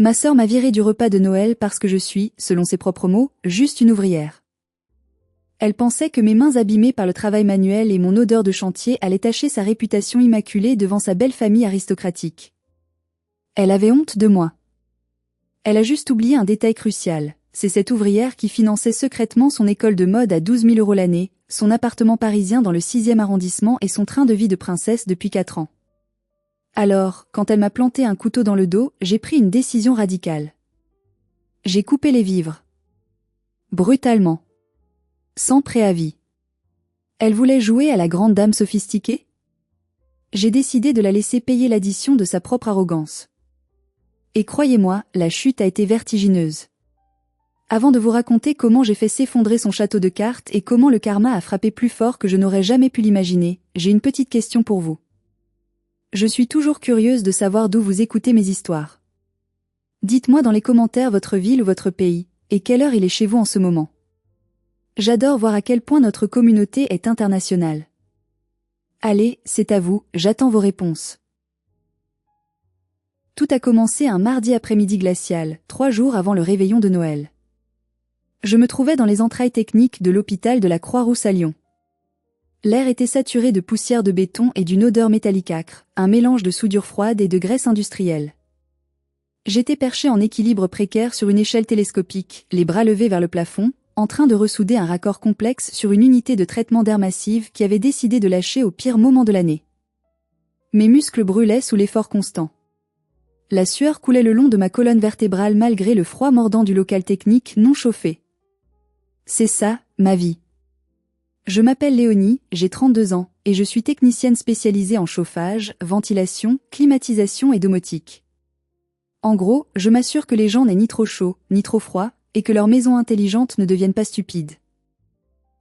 Ma sœur m'a virée du repas de Noël parce que je suis, selon ses propres mots, juste une ouvrière. Elle pensait que mes mains abîmées par le travail manuel et mon odeur de chantier allaient tacher sa réputation immaculée devant sa belle famille aristocratique. Elle avait honte de moi. Elle a juste oublié un détail crucial. C'est cette ouvrière qui finançait secrètement son école de mode à 12 000 € l'année, son appartement parisien dans le 6e arrondissement et son train de vie de princesse depuis 4 ans. Alors, quand elle m'a planté un couteau dans le dos, j'ai pris une décision radicale. J'ai coupé les vivres. Brutalement. Sans préavis. Elle voulait jouer à la grande dame sophistiquée? J'ai décidé de la laisser payer l'addition de sa propre arrogance. Et croyez-moi, la chute a été vertigineuse. Avant de vous raconter comment j'ai fait s'effondrer son château de cartes et comment le karma a frappé plus fort que je n'aurais jamais pu l'imaginer, j'ai une petite question pour vous. Je suis toujours curieuse de savoir d'où vous écoutez mes histoires. Dites-moi dans les commentaires votre ville ou votre pays, et quelle heure il est chez vous en ce moment. J'adore voir à quel point notre communauté est internationale. Allez, c'est à vous, j'attends vos réponses. Tout a commencé un mardi après-midi glacial, 3 jours avant le réveillon de Noël. Je me trouvais dans les entrailles techniques de l'hôpital de la Croix-Rousse à Lyon. L'air était saturé de poussière de béton et d'une odeur métallicâtre, un mélange de soudure froide et de graisse industrielle. J'étais perché en équilibre précaire sur une échelle télescopique, les bras levés vers le plafond, en train de ressouder un raccord complexe sur une unité de traitement d'air massive qui avait décidé de lâcher au pire moment de l'année. Mes muscles brûlaient sous l'effort constant. La sueur coulait le long de ma colonne vertébrale malgré le froid mordant du local technique non chauffé. C'est ça, ma vie. Je m'appelle Léonie, j'ai 32 ans, et je suis technicienne spécialisée en chauffage, ventilation, climatisation et domotique. En gros, je m'assure que les gens n'aient ni trop chaud, ni trop froid, et que leur maison intelligente ne devienne pas stupide.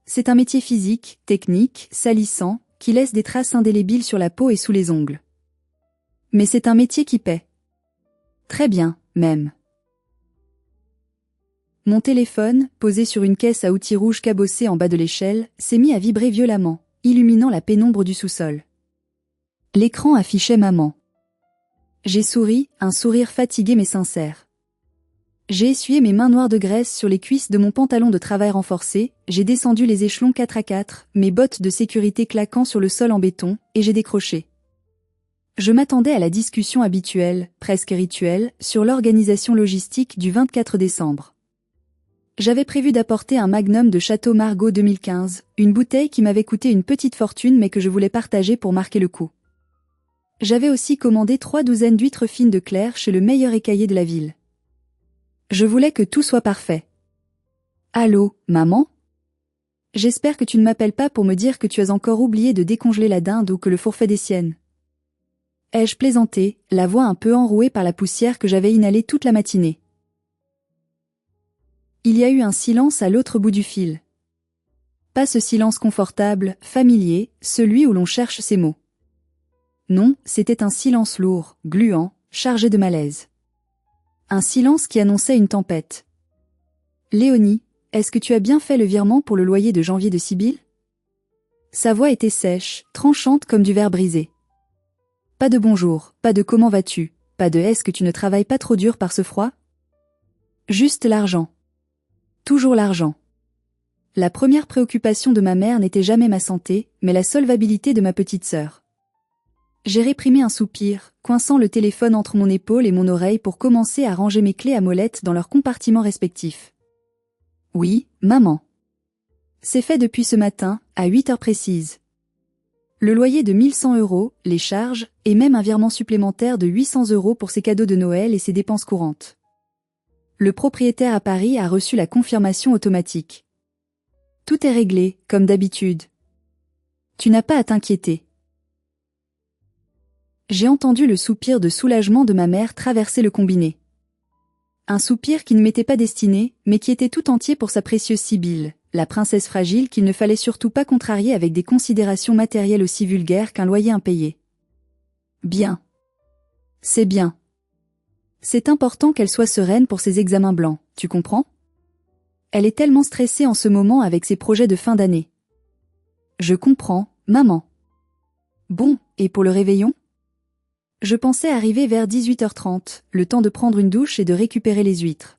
C'est un métier physique, technique, salissant, qui laisse des traces indélébiles sur la peau et sous les ongles. Mais c'est un métier qui paie. Très bien, même. Mon téléphone, posé sur une caisse à outils rouge cabossée en bas de l'échelle, s'est mis à vibrer violemment, illuminant la pénombre du sous-sol. L'écran affichait maman. J'ai souri, un sourire fatigué mais sincère. J'ai essuyé mes mains noires de graisse sur les cuisses de mon pantalon de travail renforcé, j'ai descendu les échelons 4 à 4, mes bottes de sécurité claquant sur le sol en béton, et j'ai décroché. Je m'attendais à la discussion habituelle, presque rituelle, sur l'organisation logistique du 24 décembre. J'avais prévu d'apporter un magnum de Château Margaux 2015, une bouteille qui m'avait coûté une petite fortune mais que je voulais partager pour marquer le coup. J'avais aussi commandé 3 douzaines d'huîtres fines de Clair chez le meilleur écaillé de la ville. Je voulais que tout soit parfait. Allô, maman? J'espère que tu ne m'appelles pas pour me dire que tu as encore oublié de décongeler la dinde ou que le fourfait des siennes. Ai-je plaisanté, la voix un peu enrouée par la poussière que j'avais inhalée toute la matinée. Il y a eu un silence à l'autre bout du fil. Pas ce silence confortable, familier, celui où l'on cherche ses mots. Non, c'était un silence lourd, gluant, chargé de malaise. Un silence qui annonçait une tempête. Léonie, est-ce que tu as bien fait le virement pour le loyer de janvier de Sibylle? Sa voix était sèche, tranchante comme du verre brisé. Pas de bonjour, pas de comment vas-tu, pas de est-ce que tu ne travailles pas trop dur par ce froid? Juste l'argent. Toujours l'argent. La première préoccupation de ma mère n'était jamais ma santé, mais la solvabilité de ma petite sœur. J'ai réprimé un soupir, coinçant le téléphone entre mon épaule et mon oreille pour commencer à ranger mes clés à molette dans leurs compartiments respectifs. Oui, maman. C'est fait depuis ce matin, à 8 heures précises. Le loyer de 1100 €, les charges, et même un virement supplémentaire de 800 € pour ses cadeaux de Noël et ses dépenses courantes. Le propriétaire à Paris a reçu la confirmation automatique. Tout est réglé, comme d'habitude. Tu n'as pas à t'inquiéter. J'ai entendu le soupir de soulagement de ma mère traverser le combiné. Un soupir qui ne m'était pas destiné, mais qui était tout entier pour sa précieuse Sibylle, la princesse fragile qu'il ne fallait surtout pas contrarier avec des considérations matérielles aussi vulgaires qu'un loyer impayé. Bien. C'est bien. C'est important qu'elle soit sereine pour ses examens blancs, tu comprends? Elle est tellement stressée en ce moment avec ses projets de fin d'année. Je comprends, maman. Bon, et pour le réveillon? Je pensais arriver vers 18h30, le temps de prendre une douche et de récupérer les huîtres.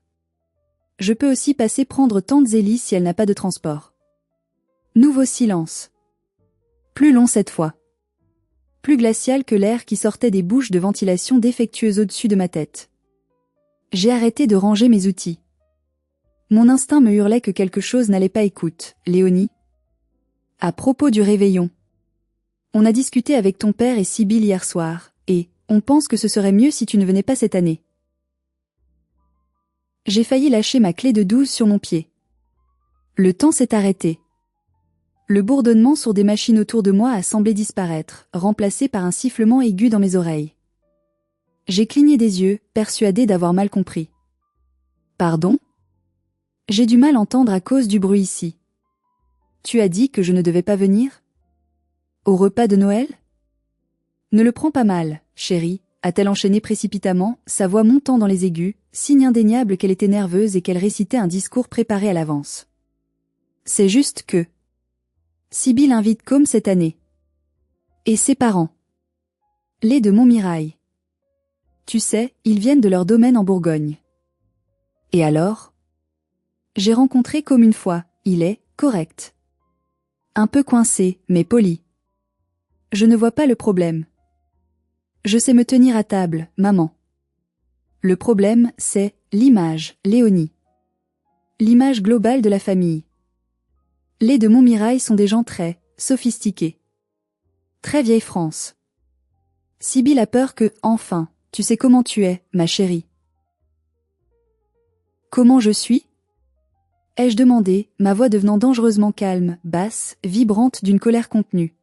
Je peux aussi passer prendre tante Zélie si elle n'a pas de transport. Nouveau silence. Plus long cette fois. Plus glacial que l'air qui sortait des bouches de ventilation défectueuses au-dessus de ma tête. J'ai arrêté de ranger mes outils. Mon instinct me hurlait que quelque chose n'allait pas. Écoute, Léonie. À propos du réveillon. On a discuté avec ton père et Sibylle hier soir, et on pense que ce serait mieux si tu ne venais pas cette année. J'ai failli lâcher ma clé de 12 sur mon pied. Le temps s'est arrêté. Le bourdonnement sur des machines autour de moi a semblé disparaître, remplacé par un sifflement aigu dans mes oreilles. J'ai cligné des yeux, persuadé d'avoir mal compris. Pardon ? J'ai du mal à entendre à cause du bruit ici. Tu as dit que je ne devais pas venir ? Au repas de Noël ? Ne le prends pas mal, chérie, a-t-elle enchaîné précipitamment, sa voix montant dans les aigus, signe indéniable qu'elle était nerveuse et qu'elle récitait un discours préparé à l'avance. C'est juste que... Sibylle invite comme cette année. Et ses parents. Les de Montmirail. Tu sais, ils viennent de leur domaine en Bourgogne. Et alors ? J'ai rencontré comme une fois, il est correct. Un peu coincé, mais poli. Je ne vois pas le problème. Je sais me tenir à table, maman. Le problème, c'est l'image, Léonie. L'image globale de la famille. Les de Montmirail sont des gens très sophistiqués. Très vieille France. Sibylle a peur que, enfin, tu sais comment tu es, ma chérie. Comment je suis ? Ai-je demandé, ma voix devenant dangereusement calme, basse, vibrante d'une colère contenue.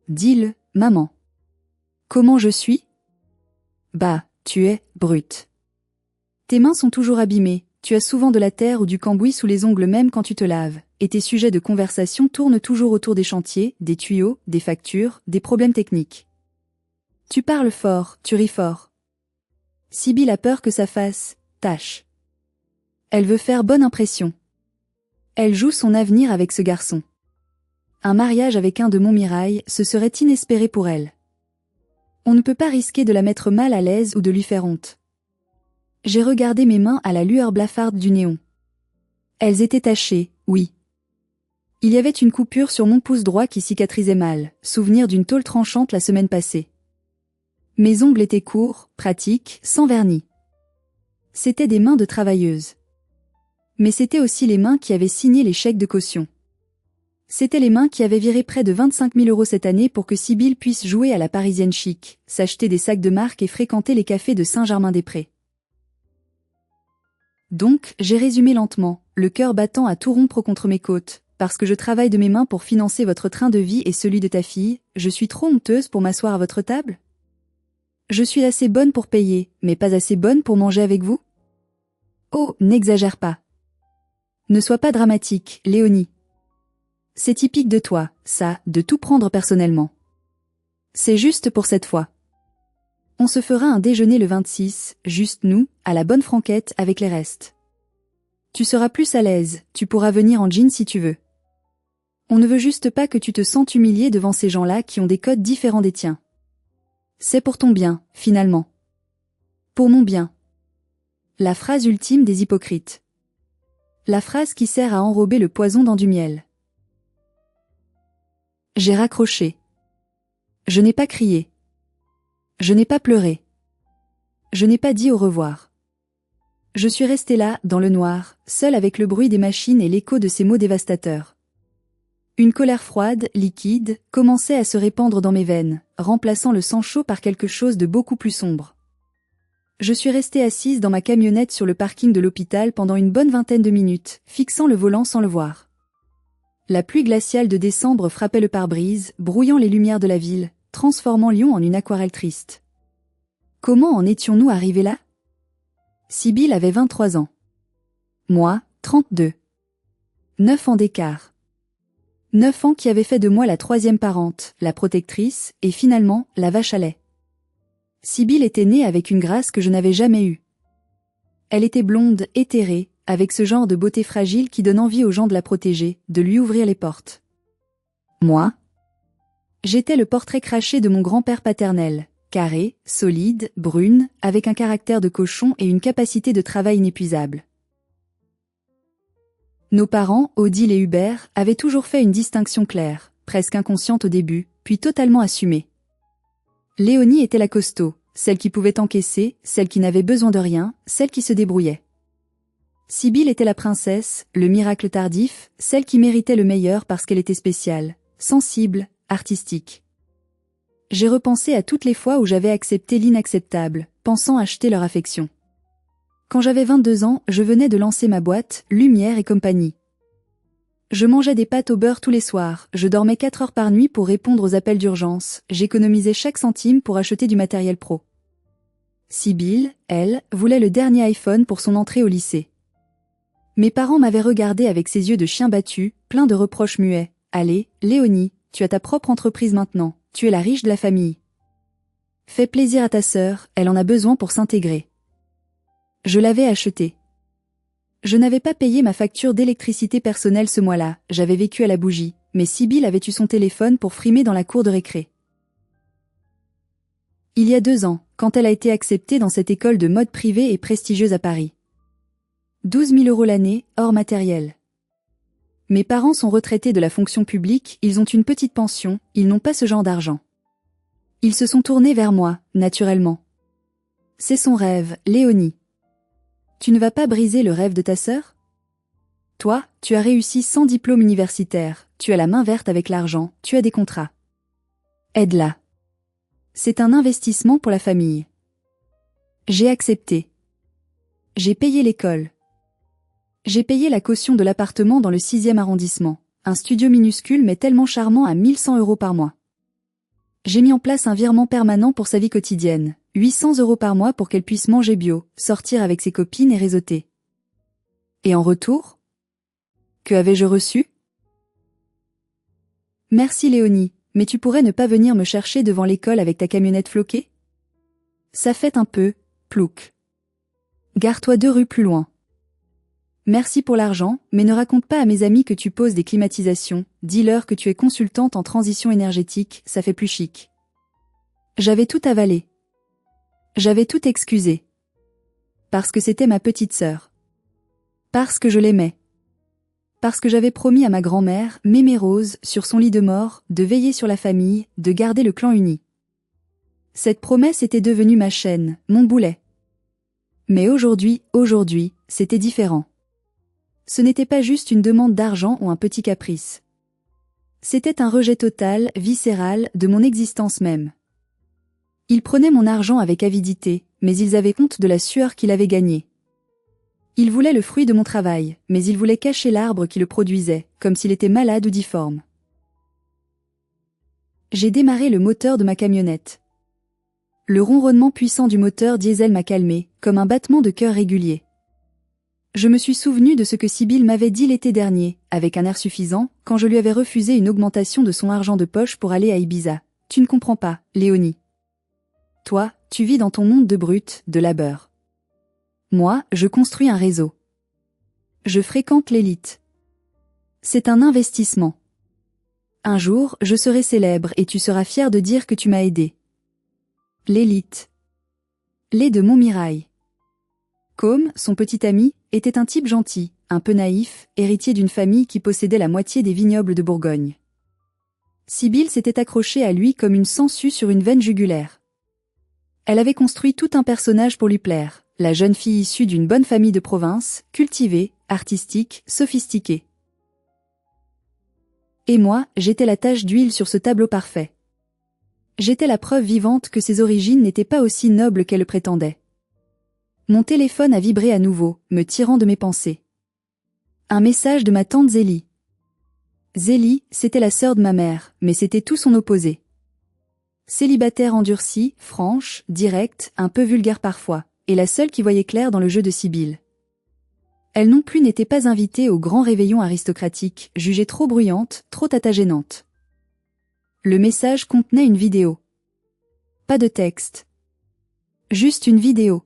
Dis-le, maman. Comment je suis ? Bah, tu es brute. Tes mains sont toujours abîmées, tu as souvent de la terre ou du cambouis sous les ongles même quand tu te laves, et tes sujets de conversation tournent toujours autour des chantiers, des tuyaux, des factures, des problèmes techniques. Tu parles fort, tu ris fort. Sibylle a peur que ça fasse tâche. Elle veut faire bonne impression. Elle joue son avenir avec ce garçon. Un mariage avec un de Montmirail, ce serait inespéré pour elle. On ne peut pas risquer de la mettre mal à l'aise ou de lui faire honte. J'ai regardé mes mains à la lueur blafarde du néon. Elles étaient tachées, oui. Il y avait une coupure sur mon pouce droit qui cicatrisait mal, souvenir d'une tôle tranchante la semaine passée. Mes ongles étaient courts, pratiques, sans vernis. C'étaient des mains de travailleuse. Mais c'étaient aussi les mains qui avaient signé les chèques de caution. C'étaient les mains qui avaient viré près de 25 000 € cette année pour que Sibylle puisse jouer à la parisienne chic, s'acheter des sacs de marque et fréquenter les cafés de Saint-Germain-des-Prés. Donc, j'ai résumé lentement, le cœur battant à tout rompre contre mes côtes, parce que je travaille de mes mains pour financer votre train de vie et celui de ta fille, je suis trop honteuse pour m'asseoir à votre table ? Je suis assez bonne pour payer, mais pas assez bonne pour manger avec vous ? Oh, n'exagère pas. Ne sois pas dramatique, Léonie. C'est typique de toi, ça, de tout prendre personnellement. C'est juste pour cette fois. On se fera un déjeuner le 26, juste nous, à la bonne franquette avec les restes. Tu seras plus à l'aise, tu pourras venir en jean si tu veux. On ne veut juste pas que tu te sentes humilié devant ces gens-là qui ont des codes différents des tiens. C'est pour ton bien, finalement. Pour mon bien. La phrase ultime des hypocrites. La phrase qui sert à enrober le poison dans du miel. J'ai raccroché. Je n'ai pas crié. Je n'ai pas pleuré. Je n'ai pas dit au revoir. Je suis restée là, dans le noir, seule avec le bruit des machines et l'écho de ces mots dévastateurs. Une colère froide, liquide, commençait à se répandre dans mes veines, remplaçant le sang chaud par quelque chose de beaucoup plus sombre. Je suis restée assise dans ma camionnette sur le parking de l'hôpital pendant une bonne vingtaine de minutes, fixant le volant sans le voir. La pluie glaciale de décembre frappait le pare-brise, brouillant les lumières de la ville, transformant Lyon en une aquarelle triste. Comment en étions-nous arrivés là ? Sibylle avait 23 ans. Moi, 32. 9 ans d'écart. 9 ans qui avaient fait de moi la troisième parente, la protectrice, et finalement, la vache à lait. Sibylle était née avec une grâce que je n'avais jamais eue. Elle était blonde, éthérée, avec ce genre de beauté fragile qui donne envie aux gens de la protéger, de lui ouvrir les portes. Moi ? J'étais le portrait craché de mon grand-père paternel, carrée, solide, brune, avec un caractère de cochon et une capacité de travail inépuisable. Nos parents, Odile et Hubert, avaient toujours fait une distinction claire, presque inconsciente au début, puis totalement assumée. Léonie était la costaud, celle qui pouvait encaisser, celle qui n'avait besoin de rien, celle qui se débrouillait. Sibylle était la princesse, le miracle tardif, celle qui méritait le meilleur parce qu'elle était spéciale, sensible, artistique. J'ai repensé à toutes les fois où j'avais accepté l'inacceptable, pensant acheter leur affection. Quand j'avais 22 ans, je venais de lancer ma boîte, Lumière et compagnie. Je mangeais des pâtes au beurre tous les soirs, je dormais 4 heures par nuit pour répondre aux appels d'urgence, j'économisais chaque centime pour acheter du matériel pro. Sibylle, elle, voulait le dernier iPhone pour son entrée au lycée. Mes parents m'avaient regardé avec ses yeux de chien battu, plein de reproches muets. « Allez, Léonie, tu as ta propre entreprise maintenant, tu es la riche de la famille. Fais plaisir à ta sœur, elle en a besoin pour s'intégrer. » Je l'avais acheté. Je n'avais pas payé ma facture d'électricité personnelle ce mois-là, j'avais vécu à la bougie, mais Sibylle avait eu son téléphone pour frimer dans la cour de récré. Il y a 2 ans, quand elle a été acceptée dans cette école de mode privée et prestigieuse à Paris. 12 000 € l'année, hors matériel. Mes parents sont retraités de la fonction publique, ils ont une petite pension, ils n'ont pas ce genre d'argent. Ils se sont tournés vers moi, naturellement. C'est son rêve, Léonie. Tu ne vas pas briser le rêve de ta sœur? Toi, tu as réussi sans diplôme universitaire, tu as la main verte avec l'argent, tu as des contrats. Aide-la. C'est un investissement pour la famille. J'ai accepté. J'ai payé l'école. J'ai payé la caution de l'appartement dans le 6e arrondissement, un studio minuscule mais tellement charmant à 1 100 € par mois. J'ai mis en place un virement permanent pour sa vie quotidienne, 800 € par mois pour qu'elle puisse manger bio, sortir avec ses copines et réseauter. Et en retour? Que avais-je reçu? Merci Léonie, mais tu pourrais ne pas venir me chercher devant l'école avec ta camionnette floquée? Ça fait un peu, plouc. Gare-toi 2 rues plus loin. Merci pour l'argent, mais ne raconte pas à mes amis que tu poses des climatisations, dis-leur que tu es consultante en transition énergétique, ça fait plus chic. J'avais tout avalé. J'avais tout excusé. Parce que c'était ma petite sœur. Parce que je l'aimais. Parce que j'avais promis à ma grand-mère, Mémé Rose, sur son lit de mort, de veiller sur la famille, de garder le clan uni. Cette promesse était devenue ma chaîne, mon boulet. Mais aujourd'hui, c'était différent. Ce n'était pas juste une demande d'argent ou un petit caprice. C'était un rejet total, viscéral, de mon existence même. Ils prenaient mon argent avec avidité, mais ils avaient honte de la sueur qu'il avait gagnée. Ils voulaient le fruit de mon travail, mais ils voulaient cacher l'arbre qui le produisait, comme s'il était malade ou difforme. J'ai démarré le moteur de ma camionnette. Le ronronnement puissant du moteur diesel m'a calmé, comme un battement de cœur régulier. Je me suis souvenu de ce que Sibylle m'avait dit l'été dernier, avec un air suffisant, quand je lui avais refusé une augmentation de son argent de poche pour aller à Ibiza. Tu ne comprends pas, Léonie. Toi, tu vis dans ton monde de brut, de labeur. Moi, je construis un réseau. Je fréquente l'élite. C'est un investissement. Un jour, je serai célèbre et tu seras fier de dire que tu m'as aidé. L'élite. Les de Montmirail. Côme, son petit ami, était un type gentil, un peu naïf, héritier d'une famille qui possédait la moitié des vignobles de Bourgogne. Sibylle s'était accrochée à lui comme une sangsue sur une veine jugulaire. Elle avait construit tout un personnage pour lui plaire, la jeune fille issue d'une bonne famille de province, cultivée, artistique, sophistiquée. Et moi, j'étais la tache d'huile sur ce tableau parfait. J'étais la preuve vivante que ses origines n'étaient pas aussi nobles qu'elle le prétendait. Mon téléphone a vibré à nouveau, me tirant de mes pensées. Un message de ma tante Zélie. Zélie, c'était la sœur de ma mère, mais c'était tout son opposé. Célibataire endurcie, franche, directe, un peu vulgaire parfois, et la seule qui voyait clair dans le jeu de Sibylle. Elle non plus n'était pas invitée au grand réveillon aristocratique, jugée trop bruyante, trop tatagénante. Le message contenait une vidéo. Pas de texte. Juste une vidéo.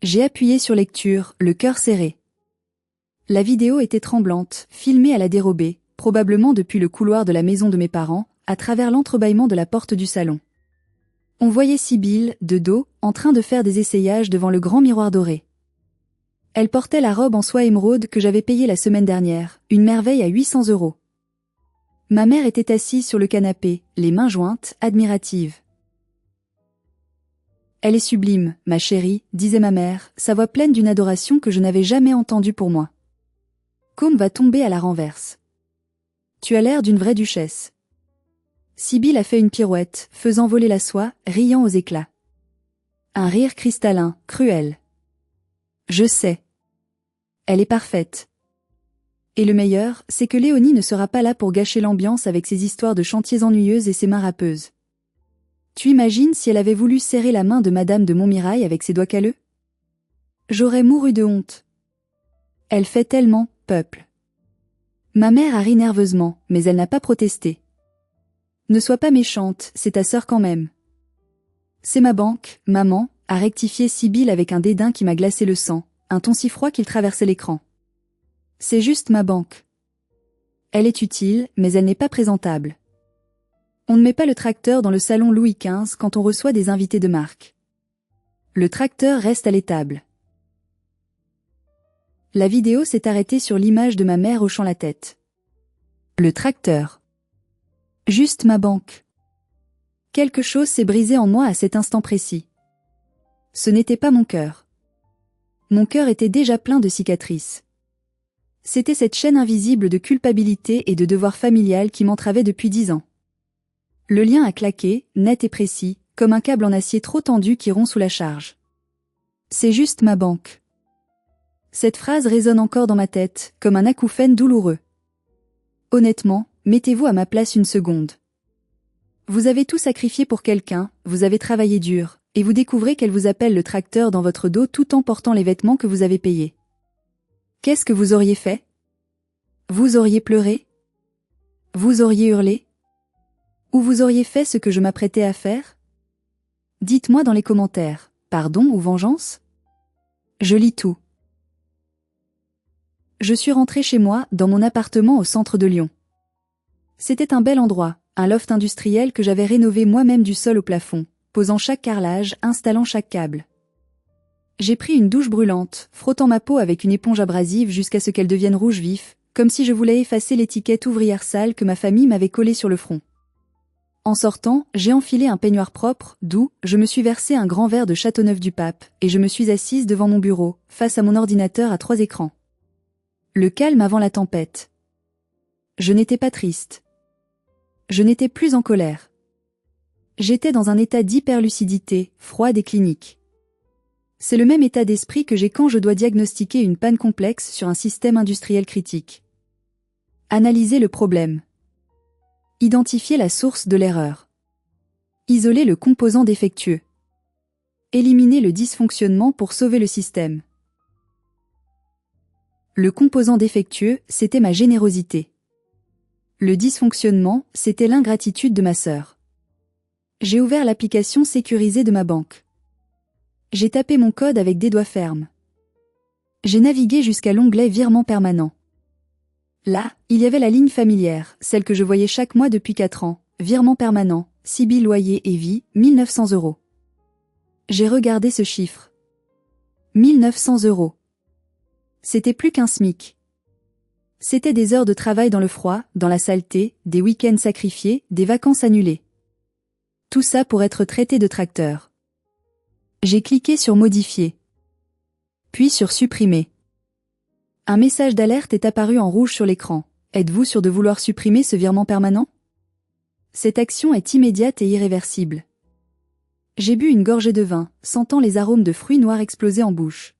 J'ai appuyé sur lecture, le cœur serré. La vidéo était tremblante, filmée à la dérobée, probablement depuis le couloir de la maison de mes parents, à travers l'entrebâillement de la porte du salon. On voyait Sibylle, de dos, en train de faire des essayages devant le grand miroir doré. Elle portait la robe en soie émeraude que j'avais payée la semaine dernière, une merveille à 800 €. Ma mère était assise sur le canapé, les mains jointes, admirative. « Elle est sublime, ma chérie, disait ma mère, sa voix pleine d'une adoration que je n'avais jamais entendue pour moi. Côme va tomber à la renverse. Tu as l'air d'une vraie duchesse. Sibylle a fait une pirouette, faisant voler la soie, riant aux éclats. Un rire cristallin, cruel. Je sais. Elle est parfaite. Et le meilleur, c'est que Léonie ne sera pas là pour gâcher l'ambiance avec ses histoires de chantiers ennuyeuses et ses mains râpeuses. Tu imagines si elle avait voulu serrer la main de Madame de Montmirail avec ses doigts calleux? J'aurais mouru de honte. Elle fait tellement, peuple. Ma mère a ri nerveusement, mais elle n'a pas protesté. Ne sois pas méchante, c'est ta sœur quand même. C'est ma banque, maman, a rectifié Sibylle avec un dédain qui m'a glacé le sang, un ton si froid qu'il traversait l'écran. C'est juste ma banque. Elle est utile, mais elle n'est pas présentable. On ne met pas le tracteur dans le salon Louis XV quand on reçoit des invités de marque. Le tracteur reste à l'étable. La vidéo s'est arrêtée sur l'image de ma mère hochant la tête. Le tracteur. Juste ma banque. Quelque chose s'est brisé en moi à cet instant précis. Ce n'était pas mon cœur. Mon cœur était déjà plein de cicatrices. C'était cette chaîne invisible de culpabilité et de devoir familial qui m'entravait depuis 10 ans. Le lien a claqué, net et précis, comme un câble en acier trop tendu qui rompt sous la charge. C'est juste ma banque. Cette phrase résonne encore dans ma tête, comme un acouphène douloureux. Honnêtement, mettez-vous à ma place une seconde. Vous avez tout sacrifié pour quelqu'un, vous avez travaillé dur, et vous découvrez qu'elle vous appelle le tracteur dans votre dos tout en portant les vêtements que vous avez payés. Qu'est-ce que vous auriez fait? Vous auriez pleuré? Vous auriez hurlé? Ou vous auriez fait ce que je m'apprêtais à faire? Dites-moi dans les commentaires, pardon ou vengeance? Je lis tout. Je suis rentrée chez moi, dans mon appartement au centre de Lyon. C'était un bel endroit, un loft industriel que j'avais rénové moi-même du sol au plafond, posant chaque carrelage, installant chaque câble. J'ai pris une douche brûlante, frottant ma peau avec une éponge abrasive jusqu'à ce qu'elle devienne rouge vif, comme si je voulais effacer l'étiquette ouvrière sale que ma famille m'avait collée sur le front. En sortant, j'ai enfilé un peignoir propre, doux, je me suis versé un grand verre de Châteauneuf-du-Pape, et je me suis assise devant mon bureau, face à mon ordinateur à 3 écrans. Le calme avant la tempête. Je n'étais pas triste. Je n'étais plus en colère. J'étais dans un état d'hyperlucidité, froide et clinique. C'est le même état d'esprit que j'ai quand je dois diagnostiquer une panne complexe sur un système industriel critique. Analyser le problème. Identifier la source de l'erreur. Isoler le composant défectueux. Éliminer le dysfonctionnement pour sauver le système. Le composant défectueux, c'était ma générosité. Le dysfonctionnement, c'était l'ingratitude de ma sœur. J'ai ouvert l'application sécurisée de ma banque. J'ai tapé mon code avec des doigts fermes. J'ai navigué jusqu'à l'onglet virement permanent. Là, il y avait la ligne familière, celle que je voyais chaque mois depuis 4 ans, virement permanent, Sibylle loyer et vie, 1900 €. J'ai regardé ce chiffre. 1900 €. C'était plus qu'un SMIC. C'était des heures de travail dans le froid, dans la saleté, des week-ends sacrifiés, des vacances annulées. Tout ça pour être traité de tracteur. J'ai cliqué sur modifier. Puis sur supprimer. Un message d'alerte est apparu en rouge sur l'écran. Êtes-vous sûr de vouloir supprimer ce virement permanent? Cette action est immédiate et irréversible. J'ai bu une gorgée de vin, sentant les arômes de fruits noirs exploser en bouche.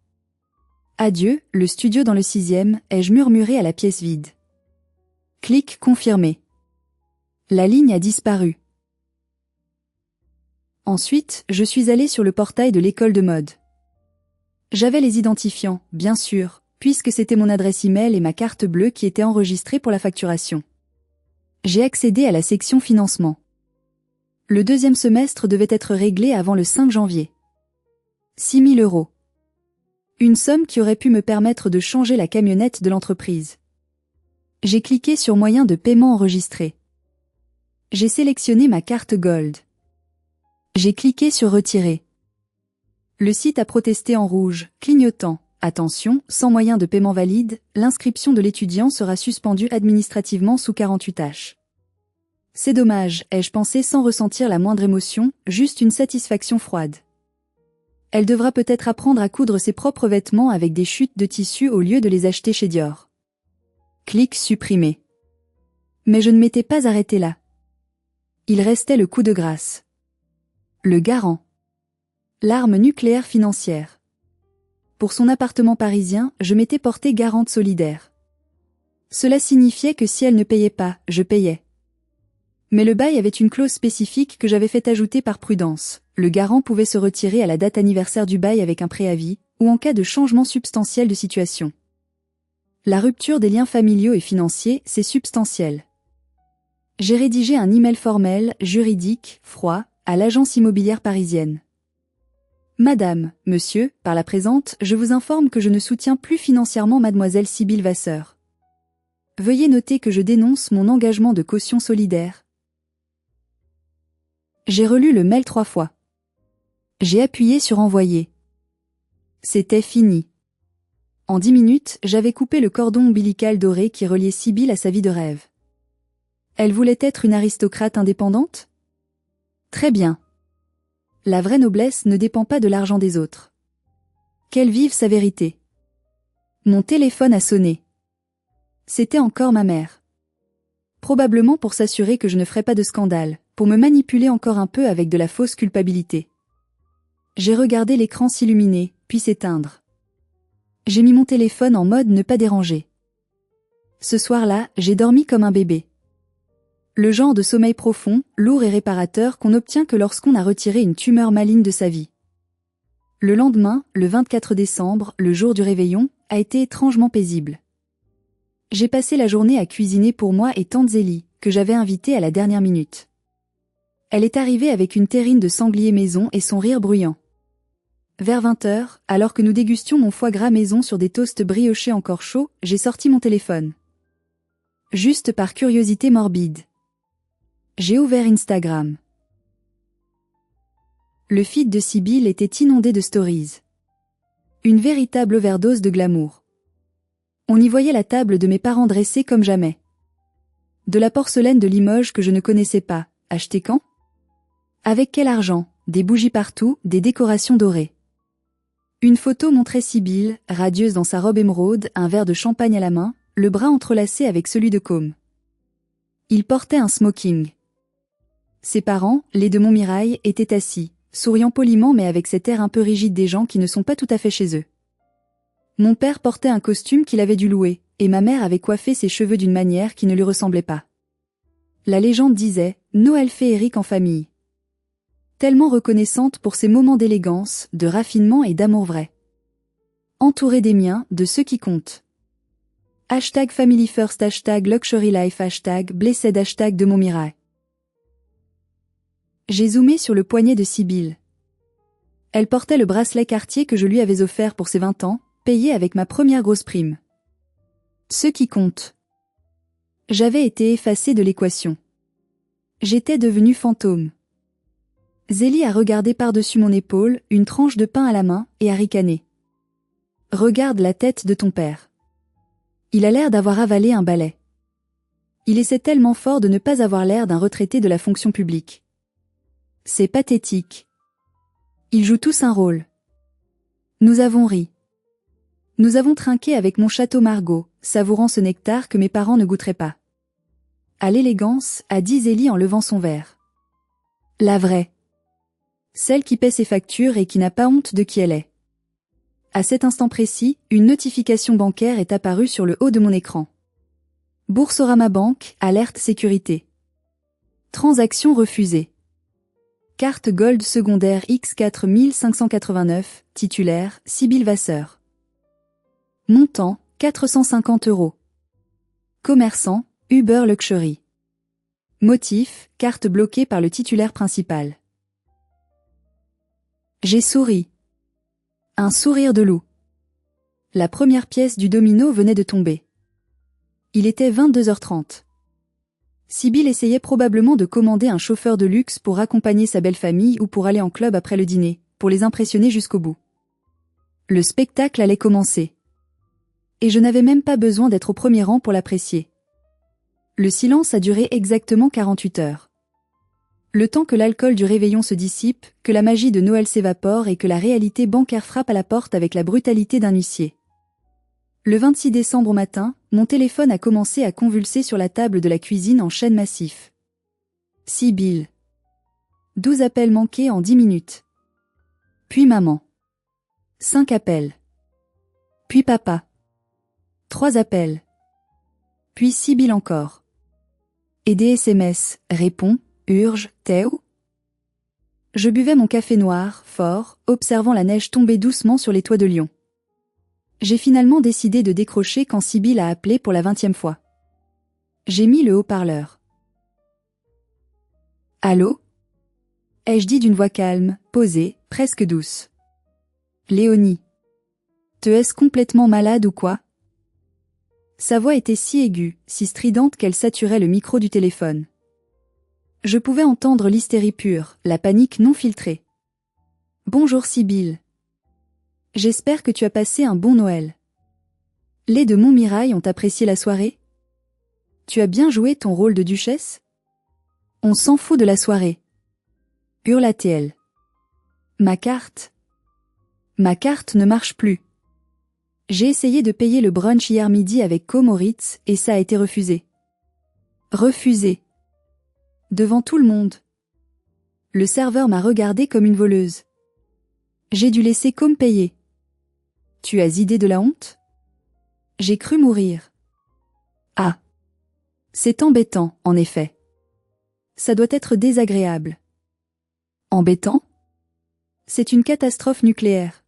Adieu, le studio dans le 6e, ai-je murmuré à la pièce vide. Clic confirmé. La ligne a disparu. Ensuite, je suis allée sur le portail de l'école de mode. J'avais les identifiants, bien sûr, puisque c'était mon adresse email et ma carte bleue qui étaient enregistrées pour la facturation. J'ai accédé à la section financement. Le 2e semestre devait être réglé avant le 5 janvier. 6 000 €. Une somme qui aurait pu me permettre de changer la camionnette de l'entreprise. J'ai cliqué sur moyen de paiement enregistré. J'ai sélectionné ma carte Gold. J'ai cliqué sur retirer. Le site a protesté en rouge, clignotant. Attention, sans moyen de paiement valide, l'inscription de l'étudiant sera suspendue administrativement sous 48 tâches. C'est dommage, ai-je pensé sans ressentir la moindre émotion, juste une satisfaction froide. Elle devra peut-être apprendre à coudre ses propres vêtements avec des chutes de tissu au lieu de les acheter chez Dior. Clic supprimé. Mais je ne m'étais pas arrêté là. Il restait le coup de grâce. Le garant. L'arme nucléaire financière. Pour son appartement parisien, je m'étais portée garante solidaire. Cela signifiait que si elle ne payait pas, je payais. Mais le bail avait une clause spécifique que j'avais fait ajouter par prudence. Le garant pouvait se retirer à la date anniversaire du bail avec un préavis, ou en cas de changement substantiel de situation. La rupture des liens familiaux et financiers, c'est substantiel. J'ai rédigé un email formel, juridique, froid, à l'agence immobilière parisienne. Madame, monsieur, par la présente, je vous informe que je ne soutiens plus financièrement mademoiselle Sybille Vasseur. Veuillez noter que je dénonce mon engagement de caution solidaire. J'ai relu le mail 3 fois. J'ai appuyé sur envoyer. C'était fini. En 10 minutes, j'avais coupé le cordon ombilical doré qui reliait Sybille à sa vie de rêve. Elle voulait être une aristocrate indépendante ? Très bien. La vraie noblesse ne dépend pas de l'argent des autres. Qu'elle vive sa vérité. Mon téléphone a sonné. C'était encore ma mère. Probablement pour s'assurer que je ne ferais pas de scandale, pour me manipuler encore un peu avec de la fausse culpabilité. J'ai regardé l'écran s'illuminer, puis s'éteindre. J'ai mis mon téléphone en mode ne pas déranger. Ce soir-là, j'ai dormi comme un bébé. Le genre de sommeil profond, lourd et réparateur qu'on n'obtient que lorsqu'on a retiré une tumeur maligne de sa vie. Le lendemain, le 24 décembre, le jour du réveillon, a été étrangement paisible. J'ai passé la journée à cuisiner pour moi et tante Zélie, que j'avais invitée à la dernière minute. Elle est arrivée avec une terrine de sanglier maison et son rire bruyant. Vers 20h, alors que nous dégustions mon foie gras maison sur des toasts briochés encore chauds, j'ai sorti mon téléphone. Juste par curiosité morbide. J'ai ouvert Instagram. Le feed de Sybille était inondé de stories. Une véritable overdose de glamour. On y voyait la table de mes parents dressée comme jamais. De la porcelaine de Limoges que je ne connaissais pas, achetée quand ? Avec quel argent ? Des bougies partout, des décorations dorées. Une photo montrait Sybille, radieuse dans sa robe émeraude, un verre de champagne à la main, le bras entrelacé avec celui de Côme. Il portait un smoking. Ses parents, les de Montmirail, étaient assis, souriant poliment mais avec cet air un peu rigide des gens qui ne sont pas tout à fait chez eux. Mon père portait un costume qu'il avait dû louer, et ma mère avait coiffé ses cheveux d'une manière qui ne lui ressemblait pas. La légende disait « Noël féerique en famille ». Tellement reconnaissante pour ces moments d'élégance, de raffinement et d'amour vrai. Entourée des miens, de ceux qui comptent. Hashtag Family First, hashtag Luxury Life, hashtag Blessed, hashtag de Montmirail. J'ai zoomé sur le poignet de Sybille. Elle portait le bracelet Cartier que je lui avais offert pour ses 20 ans, payé avec ma première grosse prime. Ceux qui comptent. J'avais été effacée de l'équation. J'étais devenue fantôme. Zélie a regardé par-dessus mon épaule, une tranche de pain à la main, et a ricané. Regarde la tête de ton père. Il a l'air d'avoir avalé un balai. Il essaie tellement fort de ne pas avoir l'air d'un retraité de la fonction publique. C'est pathétique. Ils jouent tous un rôle. Nous avons ri. Nous avons trinqué avec mon château Margaux, savourant ce nectar que mes parents ne goûteraient pas. À l'élégance, a dit Zélie en levant son verre. La vraie. Celle qui paie ses factures et qui n'a pas honte de qui elle est. À cet instant précis, une notification bancaire est apparue sur le haut de mon écran. Boursorama Banque, alerte sécurité. Transaction refusée. Carte Gold secondaire X4589, titulaire, Sybille Vasseur. Montant, 450 €. Commerçant, Uber Luxury. Motif, carte bloquée par le titulaire principal. J'ai souri. Un sourire de loup. La première pièce du domino venait de tomber. Il était 22h30. Sibyl essayait probablement de commander un chauffeur de luxe pour accompagner sa belle famille ou pour aller en club après le dîner, pour les impressionner jusqu'au bout. Le spectacle allait commencer. Et je n'avais même pas besoin d'être au premier rang pour l'apprécier. Le silence a duré exactement 48 heures. Le temps que l'alcool du réveillon se dissipe, que la magie de Noël s'évapore et que la réalité bancaire frappe à la porte avec la brutalité d'un huissier. Le 26 décembre au matin, mon téléphone a commencé à convulser sur la table de la cuisine en chaîne massif. Sibyl. 12 appels manqués en 10 minutes. Puis maman. 5 appels. Puis papa. 3 appels. Puis Sibyl encore. Et des SMS, réponds, urge, t'es où? Je buvais mon café noir, fort, observant la neige tomber doucement sur les toits de Lyon. J'ai finalement décidé de décrocher quand Sibyl a appelé pour la 20e fois. J'ai mis le haut-parleur. Allô? Ai-je dit d'une voix calme, posée, presque douce. Léonie. Te est-ce complètement malade ou quoi? Sa voix était si aiguë, si stridente qu'elle saturait le micro du téléphone. Je pouvais entendre l'hystérie pure, la panique non filtrée. Bonjour Sibyl. J'espère que tu as passé un bon Noël. Les de Montmirail ont apprécié la soirée? Tu as bien joué ton rôle de duchesse? On s'en fout de la soirée. Hurla-t-elle. Ma carte. Ma carte ne marche plus. J'ai essayé de payer le brunch hier midi avec Comoritz et ça a été refusé. Refusé. Devant tout le monde. Le serveur m'a regardé comme une voleuse. J'ai dû laisser Com payer. Tu as idée de la honte? J'ai cru mourir. Ah. C'est embêtant, en effet. Ça doit être désagréable. Embêtant? C'est une catastrophe nucléaire.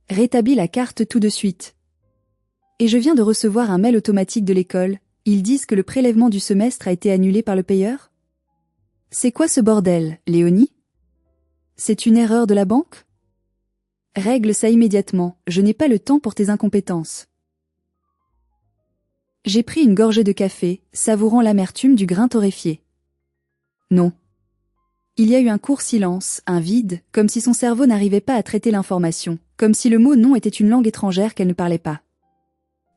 Rétablis la carte tout de suite. Et je viens de recevoir un mail automatique de l'école, ils disent que le prélèvement du semestre a été annulé par le payeur? C'est quoi ce bordel, Léonie? C'est une erreur de la banque? Règle ça immédiatement, je n'ai pas le temps pour tes incompétences. J'ai pris une gorgée de café, savourant l'amertume du grain torréfié. Non. Il y a eu un court silence, un vide, comme si son cerveau n'arrivait pas à traiter l'information, comme si le mot non était une langue étrangère qu'elle ne parlait pas.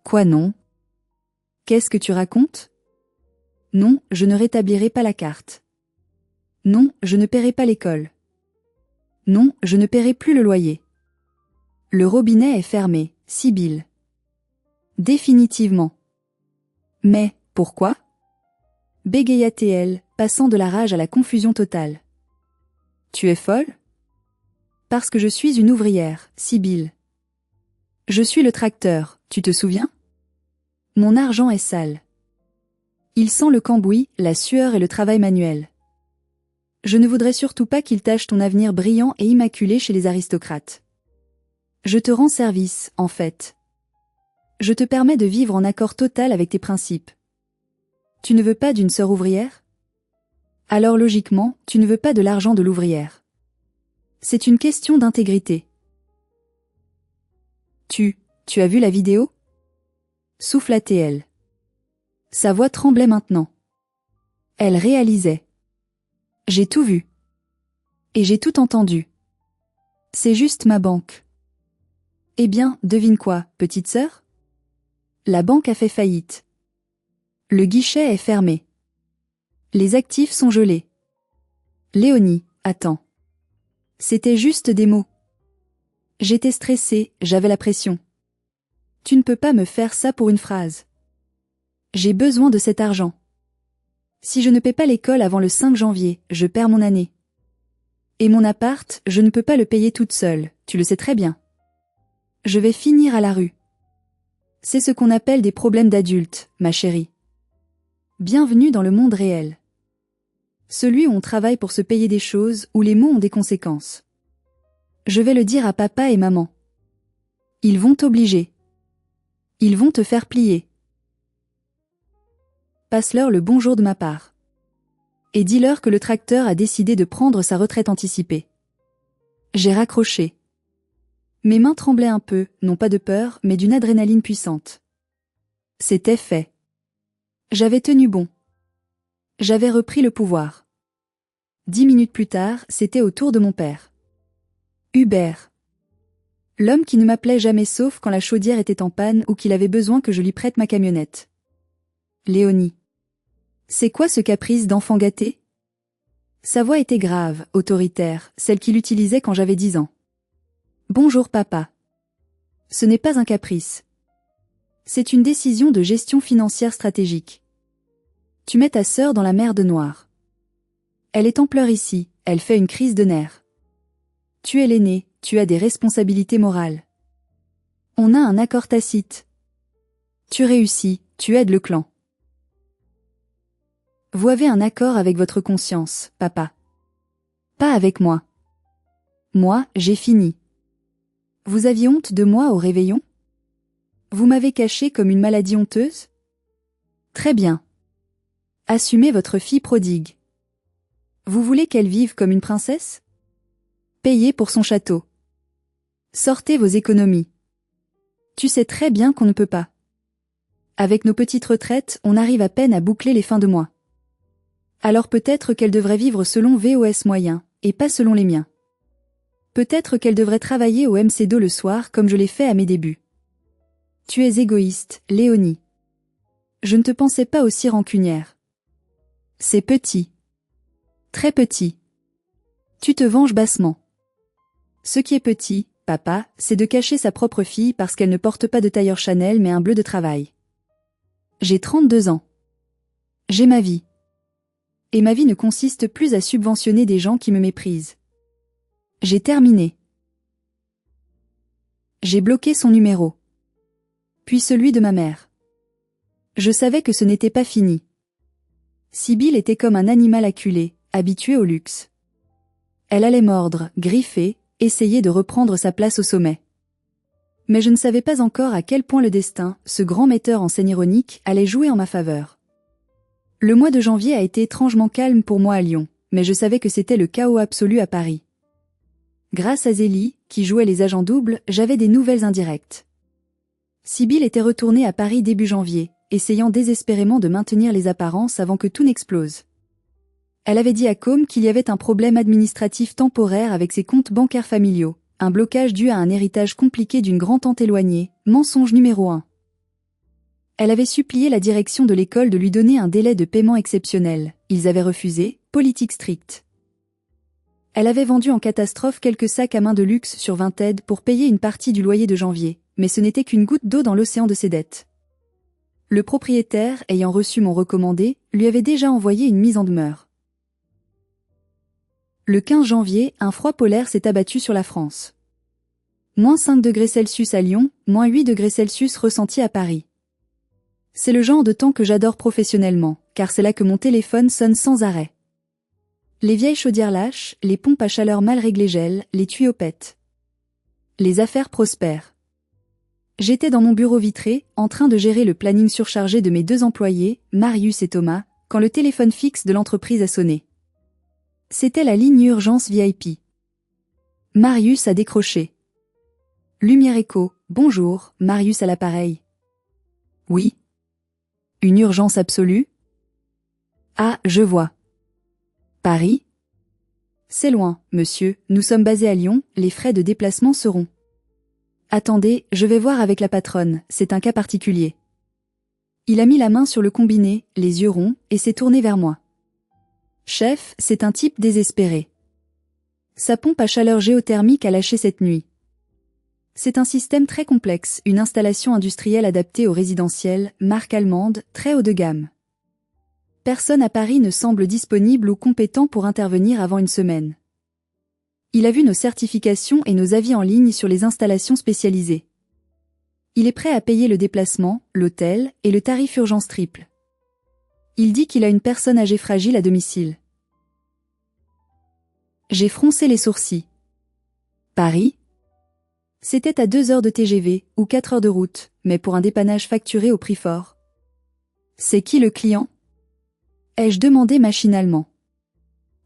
Quoi non? Qu'est-ce que tu racontes? Non, je ne rétablirai pas la carte. Non, je ne paierai pas l'école. Non, je ne paierai plus le loyer. Le robinet est fermé, Sibyl. Définitivement. Mais, pourquoi? Bégaya-t-elle, passant de la rage à la confusion totale. Tu es folle? Parce que je suis une ouvrière, Sibyl. Je suis le tracteur, tu te souviens? Mon argent est sale. Il sent le cambouis, la sueur et le travail manuel. Je ne voudrais surtout pas qu'il tâche ton avenir brillant et immaculé chez les aristocrates. Je te rends service, en fait. Je te permets de vivre en accord total avec tes principes. Tu ne veux pas d'une sœur ouvrière? Alors logiquement, tu ne veux pas de l'argent de l'ouvrière. C'est une question d'intégrité. Tu as vu la vidéo? Souffla-t-elle. Sa voix tremblait maintenant. Elle réalisait. J'ai tout vu. Et j'ai tout entendu. C'est juste ma banque. Eh bien, devine quoi, petite sœur? La banque a fait faillite. Le guichet est fermé. Les actifs sont gelés. Léonie, attends. C'était juste des mots. J'étais stressée, j'avais la pression. Tu ne peux pas me faire ça pour une phrase. J'ai besoin de cet argent. Si je ne paie pas l'école avant le 5 janvier, je perds mon année. Et mon appart, je ne peux pas le payer toute seule, tu le sais très bien. Je vais finir à la rue. C'est ce qu'on appelle des problèmes d'adultes, ma chérie. Bienvenue dans le monde réel. Celui où on travaille pour se payer des choses, où les mots ont des conséquences. Je vais le dire à papa et maman. Ils vont t'obliger. Ils vont te faire plier. Passe-leur le bonjour de ma part. Et dis-leur que le tracteur a décidé de prendre sa retraite anticipée. J'ai raccroché. Mes mains tremblaient un peu, non pas de peur, mais d'une adrénaline puissante. C'était fait. J'avais tenu bon. J'avais repris le pouvoir. 10 minutes plus tard, c'était au tour de mon père. Hubert. L'homme qui ne m'appelait jamais sauf quand la chaudière était en panne ou qu'il avait besoin que je lui prête ma camionnette. Léonie. C'est quoi ce caprice d'enfant gâté? Sa voix était grave, autoritaire, celle qu'il utilisait quand j'avais 10 ans. Bonjour papa. Ce n'est pas un caprice. C'est une décision de gestion financière stratégique. Tu mets ta sœur dans la merde noire. Elle est en pleurs ici, elle fait une crise de nerfs. Tu es l'aîné, tu as des responsabilités morales. On a un accord tacite. Tu réussis, tu aides le clan. Vous avez un accord avec votre conscience, papa. Pas avec moi. Moi, j'ai fini. Vous aviez honte de moi au réveillon? Vous m'avez caché comme une maladie honteuse? Très bien. Assumez votre fille prodigue. Vous voulez qu'elle vive comme une princesse? Payez pour son château. Sortez vos économies. Tu sais très bien qu'on ne peut pas. Avec nos petites retraites, on arrive à peine à boucler les fins de mois. Alors peut-être qu'elle devrait vivre selon VOS moyen, et pas selon les miens. Peut-être qu'elle devrait travailler au McDo le soir comme je l'ai fait à mes débuts. Tu es égoïste, Léonie. Je ne te pensais pas aussi rancunière. C'est petit. Très petit. Tu te venges bassement. Ce qui est petit, papa, c'est de cacher sa propre fille parce qu'elle ne porte pas de tailleur Chanel mais un bleu de travail. J'ai 32 ans. J'ai ma vie. Et ma vie ne consiste plus à subventionner des gens qui me méprisent. J'ai terminé. J'ai bloqué son numéro. Puis celui de ma mère. Je savais que ce n'était pas fini. Sibylle était comme un animal acculé, habitué au luxe. Elle allait mordre, griffer, essayer de reprendre sa place au sommet. Mais je ne savais pas encore à quel point le destin, ce grand metteur en scène ironique, allait jouer en ma faveur. Le mois de janvier a été étrangement calme pour moi à Lyon, mais je savais que c'était le chaos absolu à Paris. Grâce à Zélie, qui jouait les agents doubles, j'avais des nouvelles indirectes. Sibylle était retournée à Paris début janvier, essayant désespérément de maintenir les apparences avant que tout n'explose. Elle avait dit à Com qu'il y avait un problème administratif temporaire avec ses comptes bancaires familiaux, un blocage dû à un héritage compliqué d'une grand-tante éloignée, mensonge numéro 1. Elle avait supplié la direction de l'école de lui donner un délai de paiement exceptionnel. Ils avaient refusé, politique stricte. Elle avait vendu en catastrophe quelques sacs à main de luxe sur Vinted pour payer une partie du loyer de janvier, mais ce n'était qu'une goutte d'eau dans l'océan de ses dettes. Le propriétaire, ayant reçu mon recommandé, lui avait déjà envoyé une mise en demeure. Le 15 janvier, un froid polaire s'est abattu sur la France. -5 degrés Celsius à Lyon, -8 degrés Celsius ressentis à Paris. C'est le genre de temps que j'adore professionnellement, car c'est là que mon téléphone sonne sans arrêt. Les vieilles chaudières lâchent, les pompes à chaleur mal réglées gèlent, les tuyaux pètent. Les affaires prospèrent. J'étais dans mon bureau vitré, en train de gérer le planning surchargé de mes 2 employés, Marius et Thomas, quand le téléphone fixe de l'entreprise a sonné. C'était la ligne urgence VIP. Marius a décroché. Lumière écho, bonjour, Marius à l'appareil. Oui. Une urgence absolue? Ah, je vois. Paris? C'est loin, monsieur, nous sommes basés à Lyon, les frais de déplacement seront. Attendez, je vais voir avec la patronne, c'est un cas particulier. Il a mis la main sur le combiné, les yeux ronds, et s'est tourné vers moi. Chef, c'est un type désespéré. Sa pompe à chaleur géothermique a lâché cette nuit. C'est un système très complexe, une installation industrielle adaptée au résidentiel, marque allemande, très haut de gamme. Personne à Paris ne semble disponible ou compétent pour intervenir avant une semaine. Il a vu nos certifications et nos avis en ligne sur les installations spécialisées. Il est prêt à payer le déplacement, l'hôtel et le tarif urgence triple. Il dit qu'il a une personne âgée fragile à domicile. J'ai froncé les sourcils. Paris? C'était à 2 heures de TGV, ou 4 heures de route, mais pour un dépannage facturé au prix fort. C'est qui le client? Ai-je demandé machinalement.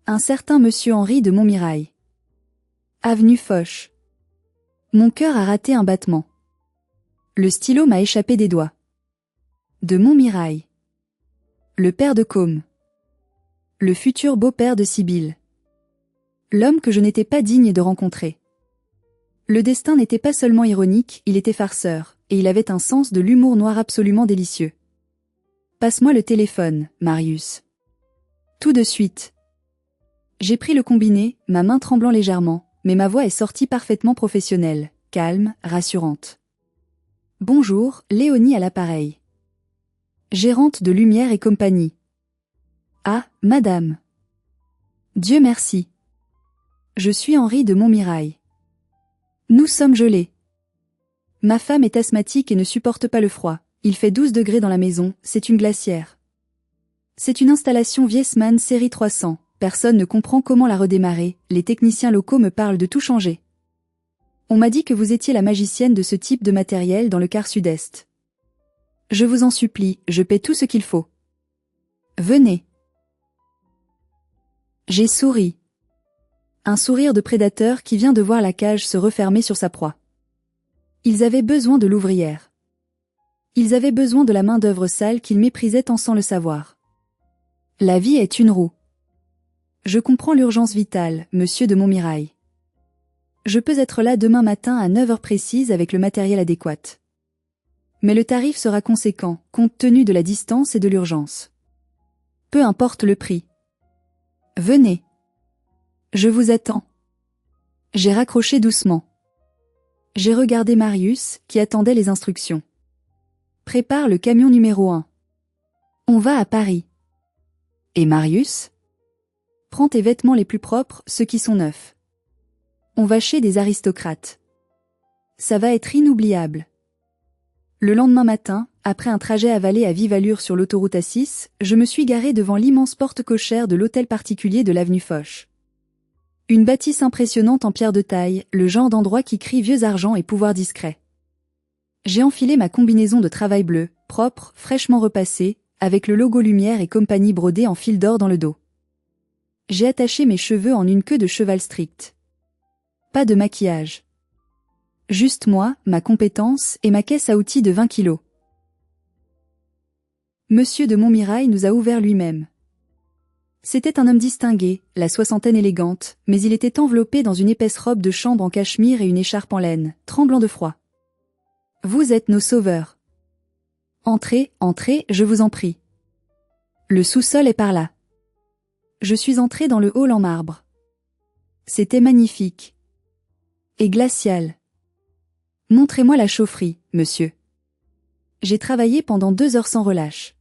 Un certain monsieur Henri de Montmirail. Avenue Foch. Mon cœur a raté un battement. Le stylo m'a échappé des doigts. De Montmirail. Le père de Com. Le futur beau-père de Sibylle. L'homme que je n'étais pas digne de rencontrer. Le destin n'était pas seulement ironique, il était farceur, et il avait un sens de l'humour noir absolument délicieux. Passe-moi le téléphone, Marius. Tout de suite. J'ai pris le combiné, ma main tremblant légèrement, mais ma voix est sortie parfaitement professionnelle, calme, rassurante. Bonjour, Léonie à l'appareil. Gérante de Lumière et compagnie. Ah, madame. Dieu merci. Je suis Henri de Montmirail. Nous sommes gelés. Ma femme est asthmatique et ne supporte pas le froid. Il fait 12 degrés dans la maison, c'est une glacière. C'est une installation Viessmann série 300. Personne ne comprend comment la redémarrer, les techniciens locaux me parlent de tout changer. On m'a dit que vous étiez la magicienne de ce type de matériel dans le quart sud-est. Je vous en supplie, je paie tout ce qu'il faut. Venez. J'ai souri. Un sourire de prédateur qui vient de voir la cage se refermer sur sa proie. Ils avaient besoin de l'ouvrière. Ils avaient besoin de la main-d'œuvre sale qu'ils méprisaient tant sans le savoir. La vie est une roue. Je comprends l'urgence vitale, monsieur de Montmirail. Je peux être là demain matin à 9 heures précises avec le matériel adéquat. Mais le tarif sera conséquent, compte tenu de la distance et de l'urgence. Peu importe le prix. Venez. Je vous attends. J'ai raccroché doucement. J'ai regardé Marius, qui attendait les instructions. Prépare le camion numéro 1. On va à Paris. Et Marius ? Prends tes vêtements les plus propres, ceux qui sont neufs. On va chez des aristocrates. Ça va être inoubliable. Le lendemain matin, après un trajet avalé à vive allure sur l'autoroute A6, je me suis garé devant l'immense porte cochère de l'hôtel particulier de l'avenue Foch. Une bâtisse impressionnante en pierre de taille, le genre d'endroit qui crie vieux argent et pouvoir discret. J'ai enfilé ma combinaison de travail bleu, propre, fraîchement repassée, avec le logo Lumière et compagnie brodé en fil d'or dans le dos. J'ai attaché mes cheveux en une queue de cheval stricte. Pas de maquillage. Juste moi, ma compétence et ma caisse à outils de 20 kilos. Monsieur de Montmirail nous a ouvert lui-même. C'était un homme distingué, la soixantaine élégante, mais il était enveloppé dans une épaisse robe de chambre en cachemire et une écharpe en laine, tremblant de froid. Vous êtes nos sauveurs. Entrez, entrez, je vous en prie. Le sous-sol est par là. Je suis entré dans le hall en marbre. C'était magnifique. Et glacial. Montrez-moi la chaufferie, monsieur. J'ai travaillé pendant 2 heures sans relâche.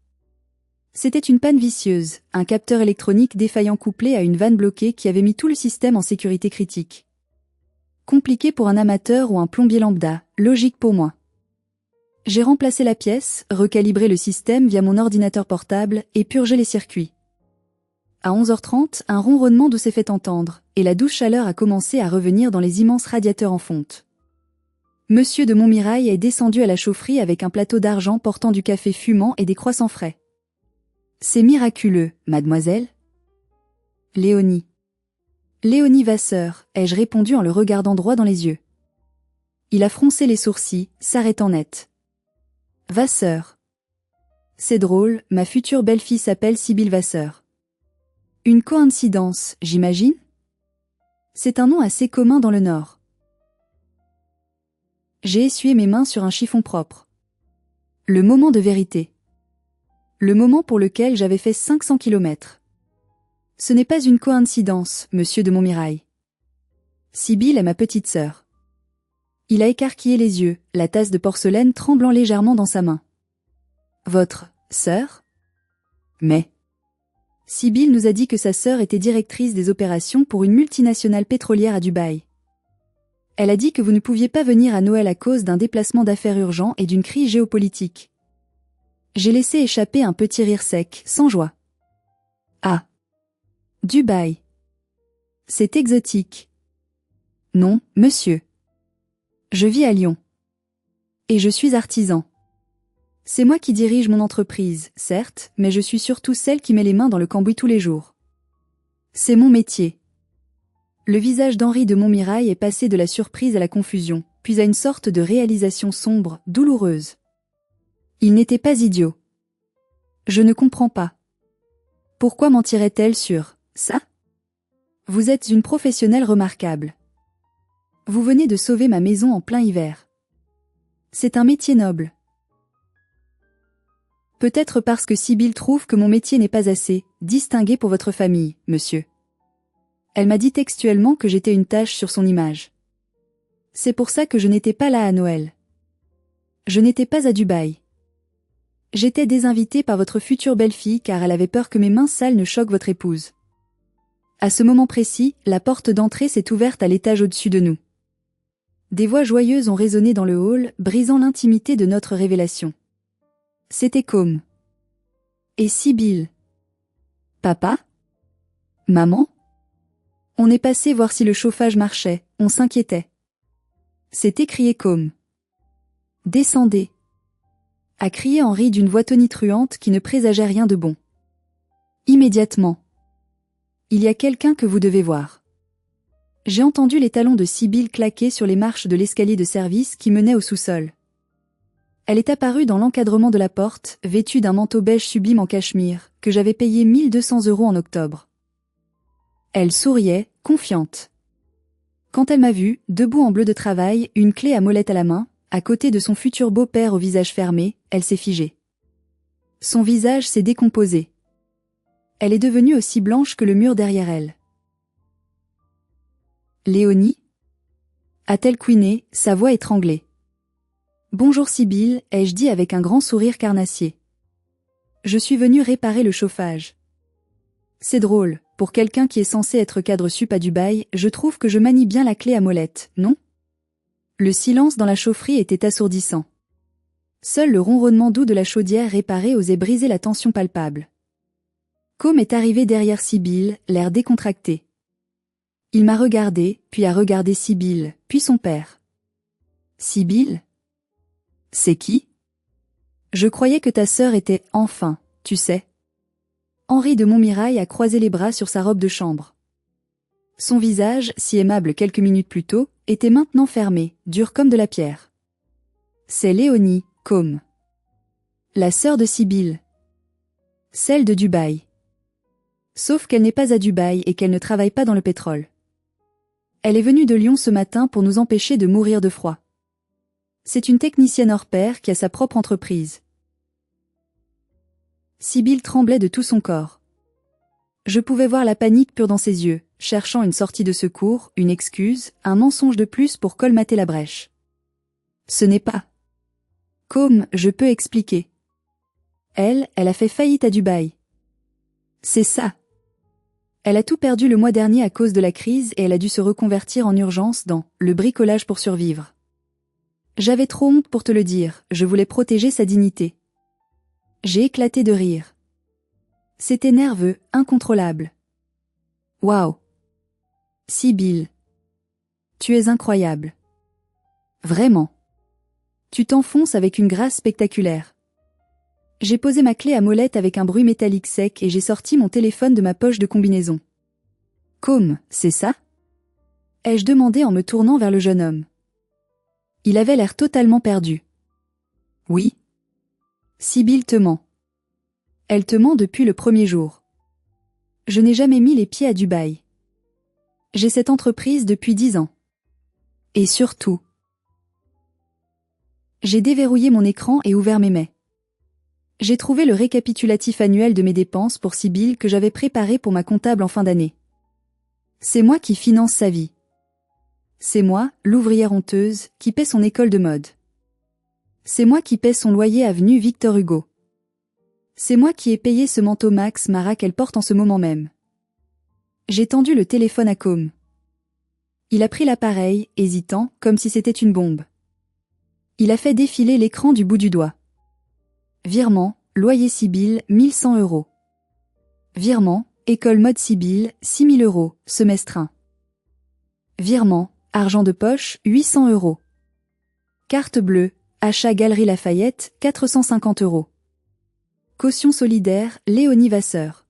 C'était une panne vicieuse, un capteur électronique défaillant couplé à une vanne bloquée qui avait mis tout le système en sécurité critique. Compliqué pour un amateur ou un plombier lambda, logique pour moi. J'ai remplacé la pièce, recalibré le système via mon ordinateur portable et purgé les circuits. À 11h30, un ronronnement d'eau s'est fait entendre, et la douce chaleur a commencé à revenir dans les immenses radiateurs en fonte. Monsieur de Montmirail est descendu à la chaufferie avec un plateau d'argent portant du café fumant et des croissants frais. C'est miraculeux, mademoiselle. Léonie. Léonie Vasseur, ai-je répondu en le regardant droit dans les yeux. Il a froncé les sourcils, s'arrêtant net. Vasseur. C'est drôle, ma future belle-fille s'appelle Sibylle Vasseur. Une coïncidence, j'imagine ? C'est un nom assez commun dans le Nord. J'ai essuyé mes mains sur un chiffon propre. Le moment de vérité. Le moment pour lequel j'avais fait 500 kilomètres. Ce n'est pas une coïncidence, monsieur de Montmirail. Sibylle est ma petite sœur. Il a écarquillé les yeux, la tasse de porcelaine tremblant légèrement dans sa main. Votre sœur ? Mais... Sibylle nous a dit que sa sœur était directrice des opérations pour une multinationale pétrolière à Dubaï. Elle a dit que vous ne pouviez pas venir à Noël à cause d'un déplacement d'affaires urgent et d'une crise géopolitique. J'ai laissé échapper un petit rire sec, sans joie. Ah. Dubaï. C'est exotique. Non, monsieur. Je vis à Lyon. Et je suis artisan. C'est moi qui dirige mon entreprise, certes, mais je suis surtout celle qui met les mains dans le cambouis tous les jours. C'est mon métier. Le visage d'Henri de Montmirail est passé de la surprise à la confusion, puis à une sorte de réalisation sombre, douloureuse. Il n'était pas idiot. Je ne comprends pas. Pourquoi mentirait-elle sur ça? Vous êtes une professionnelle remarquable. Vous venez de sauver ma maison en plein hiver. C'est un métier noble. Peut-être parce que Sibylle trouve que mon métier n'est pas assez distingué pour votre famille, monsieur. Elle m'a dit textuellement que j'étais une tache sur son image. C'est pour ça que je n'étais pas là à Noël. Je n'étais pas à Dubaï. J'étais désinvitée par votre future belle-fille car elle avait peur que mes mains sales ne choquent votre épouse. À ce moment précis, la porte d'entrée s'est ouverte à l'étage au-dessus de nous. Des voix joyeuses ont résonné dans le hall, brisant l'intimité de notre révélation. C'était Com. Et Sibylle. Papa? Maman? On est passé voir si le chauffage marchait, on s'inquiétait. C'est écrié Com. Descendez. A crié Henri d'une voix tonitruante qui ne présageait rien de bon. Immédiatement. Il y a quelqu'un que vous devez voir. J'ai entendu les talons de Sibylle claquer sur les marches de l'escalier de service qui menait au sous-sol. Elle est apparue dans l'encadrement de la porte, vêtue d'un manteau beige sublime en cachemire, que j'avais payé 1200 € en octobre. Elle souriait, confiante. Quand elle m'a vue, debout en bleu de travail, une clé à molette à la main, à côté de son futur beau-père au visage fermé, elle s'est figée. Son visage s'est décomposé. Elle est devenue aussi blanche que le mur derrière elle. Léonie? A-t-elle couiné, sa voix étranglée. Bonjour Sibylle, ai-je dit avec un grand sourire carnassier. Je suis venue réparer le chauffage. C'est drôle, pour quelqu'un qui est censé être cadre sup à Dubaï, je trouve que je manie bien la clé à molette, non? Le silence dans la chaufferie était assourdissant. Seul le ronronnement doux de la chaudière réparée osait briser la tension palpable. Com est arrivé derrière Sibylle, l'air décontracté. Il m'a regardé, puis a regardé Sibylle, puis son père. Sibylle? C'est qui? Je croyais que ta sœur était enfin, tu sais. Henri de Montmirail a croisé les bras sur sa robe de chambre. Son visage, si aimable quelques minutes plus tôt, était maintenant fermé, dur comme de la pierre. C'est Léonie, Com. La sœur de Sibylle. Celle de Dubaï. Sauf qu'elle n'est pas à Dubaï et qu'elle ne travaille pas dans le pétrole. Elle est venue de Lyon ce matin pour nous empêcher de mourir de froid. C'est une technicienne hors pair qui a sa propre entreprise. Sibylle tremblait de tout son corps. Je pouvais voir la panique pure dans ses yeux, cherchant une sortie de secours, une excuse, un mensonge de plus pour colmater la brèche. Ce n'est pas. Com, je peux expliquer. Elle a fait faillite à Dubaï. C'est ça. Elle a tout perdu le mois dernier à cause de la crise et elle a dû se reconvertir en urgence dans le bricolage pour survivre. J'avais trop honte pour te le dire, je voulais protéger sa dignité. J'ai éclaté de rire. C'était nerveux, incontrôlable. Waouh! Sibylle. Tu es incroyable. Vraiment. Tu t'enfonces avec une grâce spectaculaire. J'ai posé ma clé à molette avec un bruit métallique sec et j'ai sorti mon téléphone de ma poche de combinaison. Com, c'est ça? Ai-je demandé en me tournant vers le jeune homme. Il avait l'air totalement perdu. Oui. Sibylle te ment. Elle te ment depuis le premier jour. Je n'ai jamais mis les pieds à Dubaï. J'ai cette entreprise depuis 10 ans. Et surtout, j'ai déverrouillé mon écran et ouvert mes mails. J'ai trouvé le récapitulatif annuel de mes dépenses pour Sibylle que j'avais préparé pour ma comptable en fin d'année. C'est moi qui finance sa vie. C'est moi, l'ouvrière honteuse, qui paie son école de mode. C'est moi qui paie son loyer avenue Victor Hugo. C'est moi qui ai payé ce manteau Max Mara qu'elle porte en ce moment même. J'ai tendu le téléphone à Com. Il a pris l'appareil, hésitant, comme si c'était une bombe. Il a fait défiler l'écran du bout du doigt. Virement, loyer Sibylle, 1100 €. Virement, école mode Sibylle, 6000 €, semestre 1. Virement, argent de poche, 800 €. Carte bleue, achat Galerie Lafayette, 450 €. Caution solidaire, Léonie Vasseur.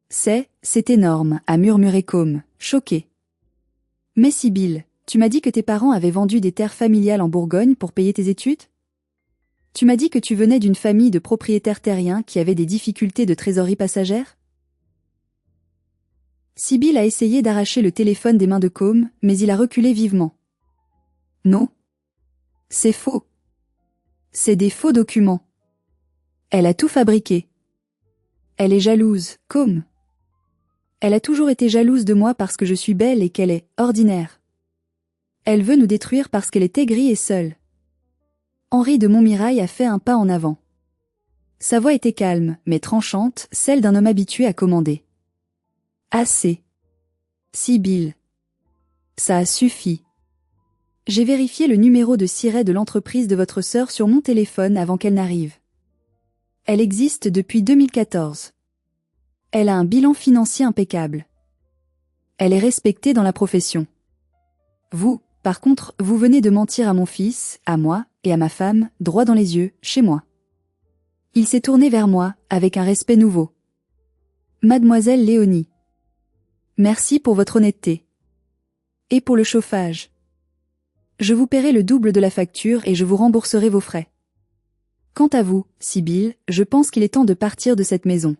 C'est énorme, a murmuré Com, choqué. Mais Sibylle, tu m'as dit que tes parents avaient vendu des terres familiales en Bourgogne pour payer tes études? Tu m'as dit que tu venais d'une famille de propriétaires terriens qui avaient des difficultés de trésorerie passagère? Sibyl a essayé d'arracher le téléphone des mains de Com, mais il a reculé vivement. Non. C'est faux. C'est des faux documents. Elle a tout fabriqué. Elle est jalouse, Com. Elle a toujours été jalouse de moi parce que je suis belle et qu'elle est ordinaire. Elle veut nous détruire parce qu'elle est aigrie et seule. Henri de Montmirail a fait un pas en avant. Sa voix était calme, mais tranchante, celle d'un homme habitué à commander. Assez. Sibyl. Ça a suffi. J'ai vérifié le numéro de siret de l'entreprise de votre sœur sur mon téléphone avant qu'elle n'arrive. Elle existe depuis 2014. Elle a un bilan financier impeccable. Elle est respectée dans la profession. Vous, par contre, vous venez de mentir à mon fils, à moi, et à ma femme, droit dans les yeux, chez moi. Il s'est tourné vers moi, avec un respect nouveau. Mademoiselle Léonie. Merci pour votre honnêteté. Et pour le chauffage. Je vous paierai le double de la facture et je vous rembourserai vos frais. Quant à vous, Sibyl, je pense qu'il est temps de partir de cette maison.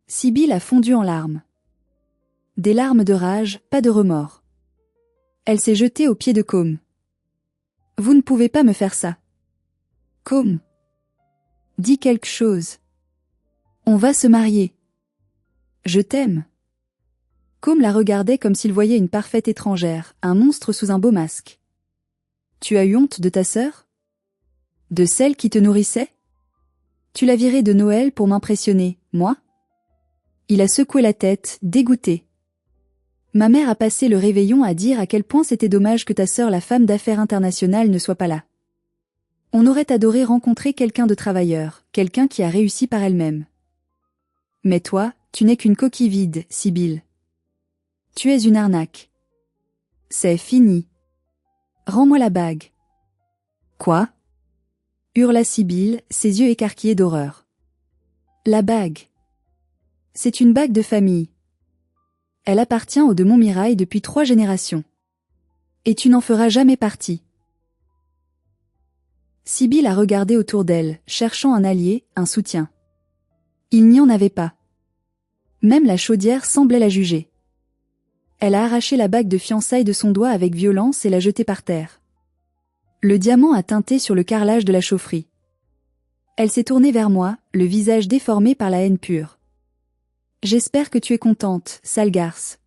Sibyl a fondu en larmes. Des larmes de rage, pas de remords. Elle s'est jetée aux pieds de Com. Vous ne pouvez pas me faire ça. Com. Dis quelque chose. On va se marier. Je t'aime. Com la regardait comme s'il voyait une parfaite étrangère, un monstre sous un beau masque. Tu as eu honte de ta sœur? De celle qui te nourrissait? Tu l'as virée de Noël pour m'impressionner, moi? Il a secoué la tête, dégoûté. Ma mère a passé le réveillon à dire à quel point c'était dommage que ta sœur, la femme d'affaires internationale, ne soit pas là. On aurait adoré rencontrer quelqu'un de travailleur, quelqu'un qui a réussi par elle-même. Mais toi, tu n'es qu'une coquille vide, Sibyl. Tu es une arnaque. C'est fini. Rends-moi la bague. Quoi? Hurla Sibyl, ses yeux écarquillés d'horreur. La bague. C'est une bague de famille. Elle appartient aux de Montmirail depuis 3 générations. Et tu n'en feras jamais partie. Sibyl a regardé autour d'elle, cherchant un allié, un soutien. Il n'y en avait pas. Même la chaudière semblait la juger. Elle a arraché la bague de fiançailles de son doigt avec violence et l'a jetée par terre. Le diamant a teinté sur le carrelage de la chaufferie. Elle s'est tournée vers moi, le visage déformé par la haine pure. J'espère que tu es contente, sale garce.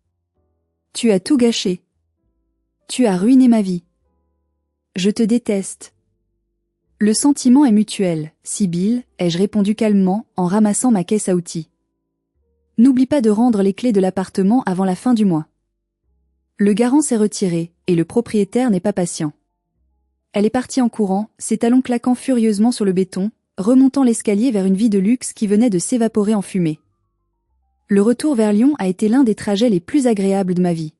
Tu as tout gâché. Tu as ruiné ma vie. Je te déteste. Le sentiment est mutuel, Sibyl, ai-je répondu calmement en ramassant ma caisse à outils. N'oublie pas de rendre les clés de l'appartement avant la fin du mois. Le garant s'est retiré, et le propriétaire n'est pas patient. Elle est partie en courant, ses talons claquant furieusement sur le béton, remontant l'escalier vers une vie de luxe qui venait de s'évaporer en fumée. Le retour vers Lyon a été l'un des trajets les plus agréables de ma vie.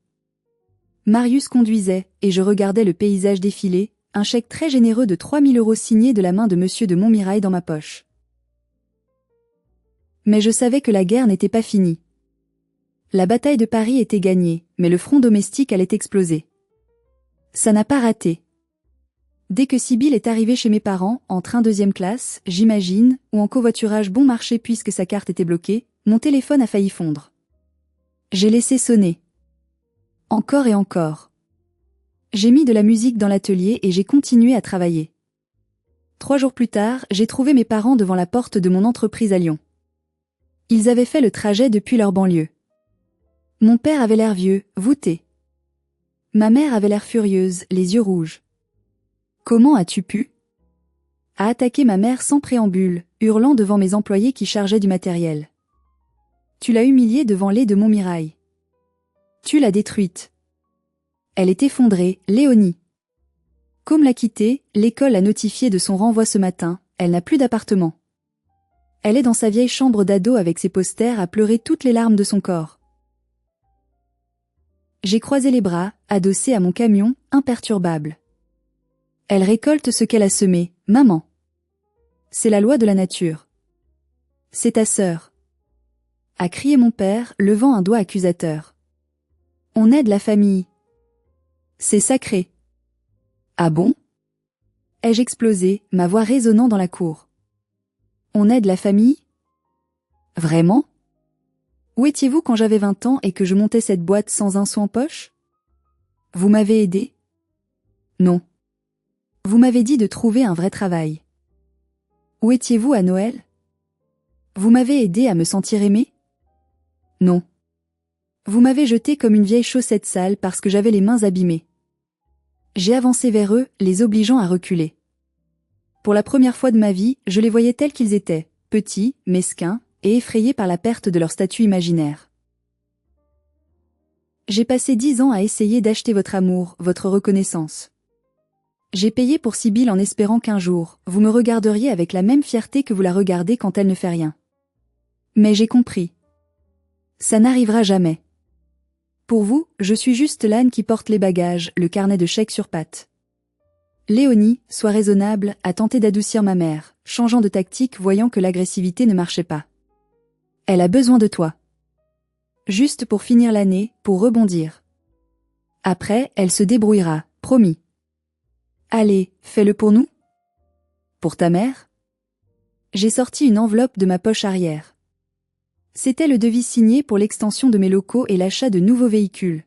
Marius conduisait, et je regardais le paysage défiler, un chèque très généreux de 3000 € signé de la main de Monsieur de Montmirail dans ma poche. Mais je savais que la guerre n'était pas finie. La bataille de Paris était gagnée, mais le front domestique allait exploser. Ça n'a pas raté. Dès que Sibyl est arrivée chez mes parents, en train 2e classe, j'imagine, ou en covoiturage bon marché puisque sa carte était bloquée, mon téléphone a failli fondre. J'ai laissé sonner. Encore et encore. J'ai mis de la musique dans l'atelier et j'ai continué à travailler. 3 jours plus tard, j'ai trouvé mes parents devant la porte de mon entreprise à Lyon. Ils avaient fait le trajet depuis leur banlieue. Mon père avait l'air vieux, voûté. Ma mère avait l'air furieuse, les yeux rouges. Comment as-tu pu? A attaqué ma mère sans préambule, hurlant devant mes employés qui chargeaient du matériel. Tu l'as humiliée devant les de Montmirail. Tu l'as détruite. Elle est effondrée, Léonie. Com l'a quittée, l'école a notifié de son renvoi ce matin, elle n'a plus d'appartement. Elle est dans sa vieille chambre d'ado avec ses posters à pleurer toutes les larmes de son corps. J'ai croisé les bras, adossé à mon camion, imperturbable. Elle récolte ce qu'elle a semé, maman. C'est la loi de la nature. C'est ta sœur. A crié mon père, levant un doigt accusateur. On aide la famille. C'est sacré. Ah bon? Ai-je explosé, ma voix résonnant dans la cour. On aide la famille? Vraiment? Où étiez-vous quand j'avais 20 ans et que je montais cette boîte sans un sou en poche? Vous m'avez aidé? Non. Vous m'avez dit de trouver un vrai travail. Où étiez-vous à Noël? Vous m'avez aidé à me sentir aimé? Non. Vous m'avez jeté comme une vieille chaussette sale parce que j'avais les mains abîmées. J'ai avancé vers eux, les obligeant à reculer. Pour la première fois de ma vie, je les voyais tels qu'ils étaient, petits, mesquins, et effrayés par la perte de leur statut imaginaire. J'ai passé 10 ans à essayer d'acheter votre amour, votre reconnaissance. J'ai payé pour Sibylle en espérant qu'un jour, vous me regarderiez avec la même fierté que vous la regardez quand elle ne fait rien. Mais j'ai compris. Ça n'arrivera jamais. Pour vous, je suis juste l'âne qui porte les bagages, le carnet de chèques sur pattes. Léonie, sois raisonnable, a tenté d'adoucir ma mère, changeant de tactique voyant que l'agressivité ne marchait pas. Elle a besoin de toi. Juste pour finir l'année, pour rebondir. Après, elle se débrouillera, promis. Allez, fais-le pour nous? Pour ta mère? J'ai sorti une enveloppe de ma poche arrière. C'était le devis signé pour l'extension de mes locaux et l'achat de nouveaux véhicules.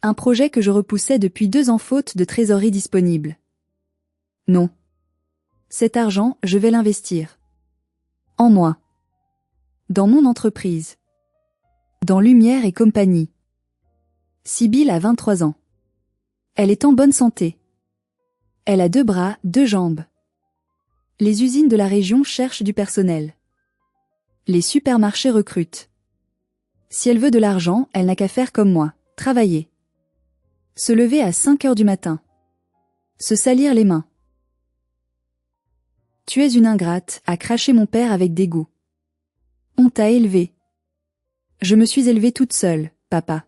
Un projet que je repoussais depuis 2 ans faute de trésorerie disponible. Non. Cet argent, je vais l'investir. En moi. Dans mon entreprise. Dans Lumière et compagnie. Sibylle a 23 ans. Elle est en bonne santé. Elle a 2 bras, 2 jambes. Les usines de la région cherchent du personnel. Les supermarchés recrutent. Si elle veut de l'argent, elle n'a qu'à faire comme moi, travailler. Se lever à 5 heures du matin. Se salir les mains. Tu es une ingrate, a craché mon père avec dégoût. On t'a élevée. Je me suis élevée toute seule, papa.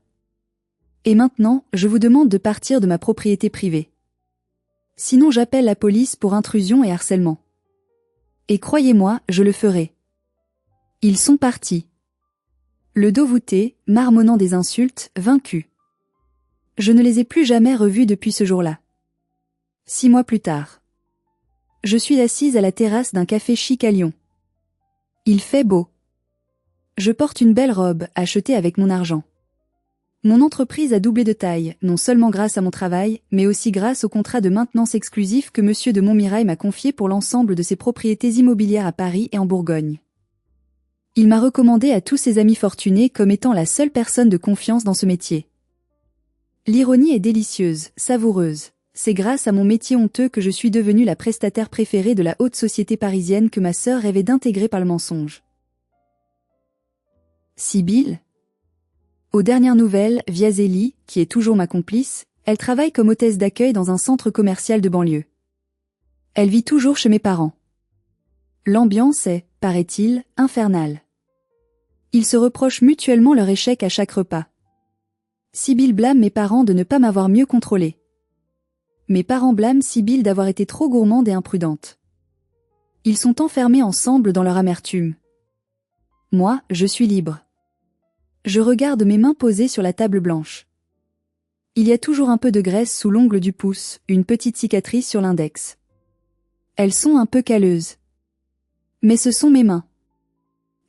Et maintenant, je vous demande de partir de ma propriété privée. Sinon j'appelle la police pour intrusion et harcèlement. Et croyez-moi, je le ferai. Ils sont partis. Le dos voûté, marmonnant des insultes, vaincus. Je ne les ai plus jamais revus depuis ce jour-là. 6 mois plus tard. Je suis assise à la terrasse d'un café chic à Lyon. Il fait beau. Je porte une belle robe, achetée avec mon argent. Mon entreprise a doublé de taille, non seulement grâce à mon travail, mais aussi grâce au contrat de maintenance exclusif que Monsieur de Montmirail m'a confié pour l'ensemble de ses propriétés immobilières à Paris et en Bourgogne. Il m'a recommandé à tous ses amis fortunés comme étant la seule personne de confiance dans ce métier. L'ironie est délicieuse, savoureuse. C'est grâce à mon métier honteux que je suis devenue la prestataire préférée de la haute société parisienne que ma sœur rêvait d'intégrer par le mensonge. Sibylle? Aux dernières nouvelles, via Zélie, qui est toujours ma complice, elle travaille comme hôtesse d'accueil dans un centre commercial de banlieue. Elle vit toujours chez mes parents. L'ambiance est, paraît-il, infernale. Ils se reprochent mutuellement leur échec à chaque repas. Sibylle blâme mes parents de ne pas m'avoir mieux contrôlée. Mes parents blâment Sibylle d'avoir été trop gourmande et imprudente. Ils sont enfermés ensemble dans leur amertume. Moi, je suis libre. Je regarde mes mains posées sur la table blanche. Il y a toujours un peu de graisse sous l'ongle du pouce, une petite cicatrice sur l'index. Elles sont un peu calleuses. Mais ce sont mes mains.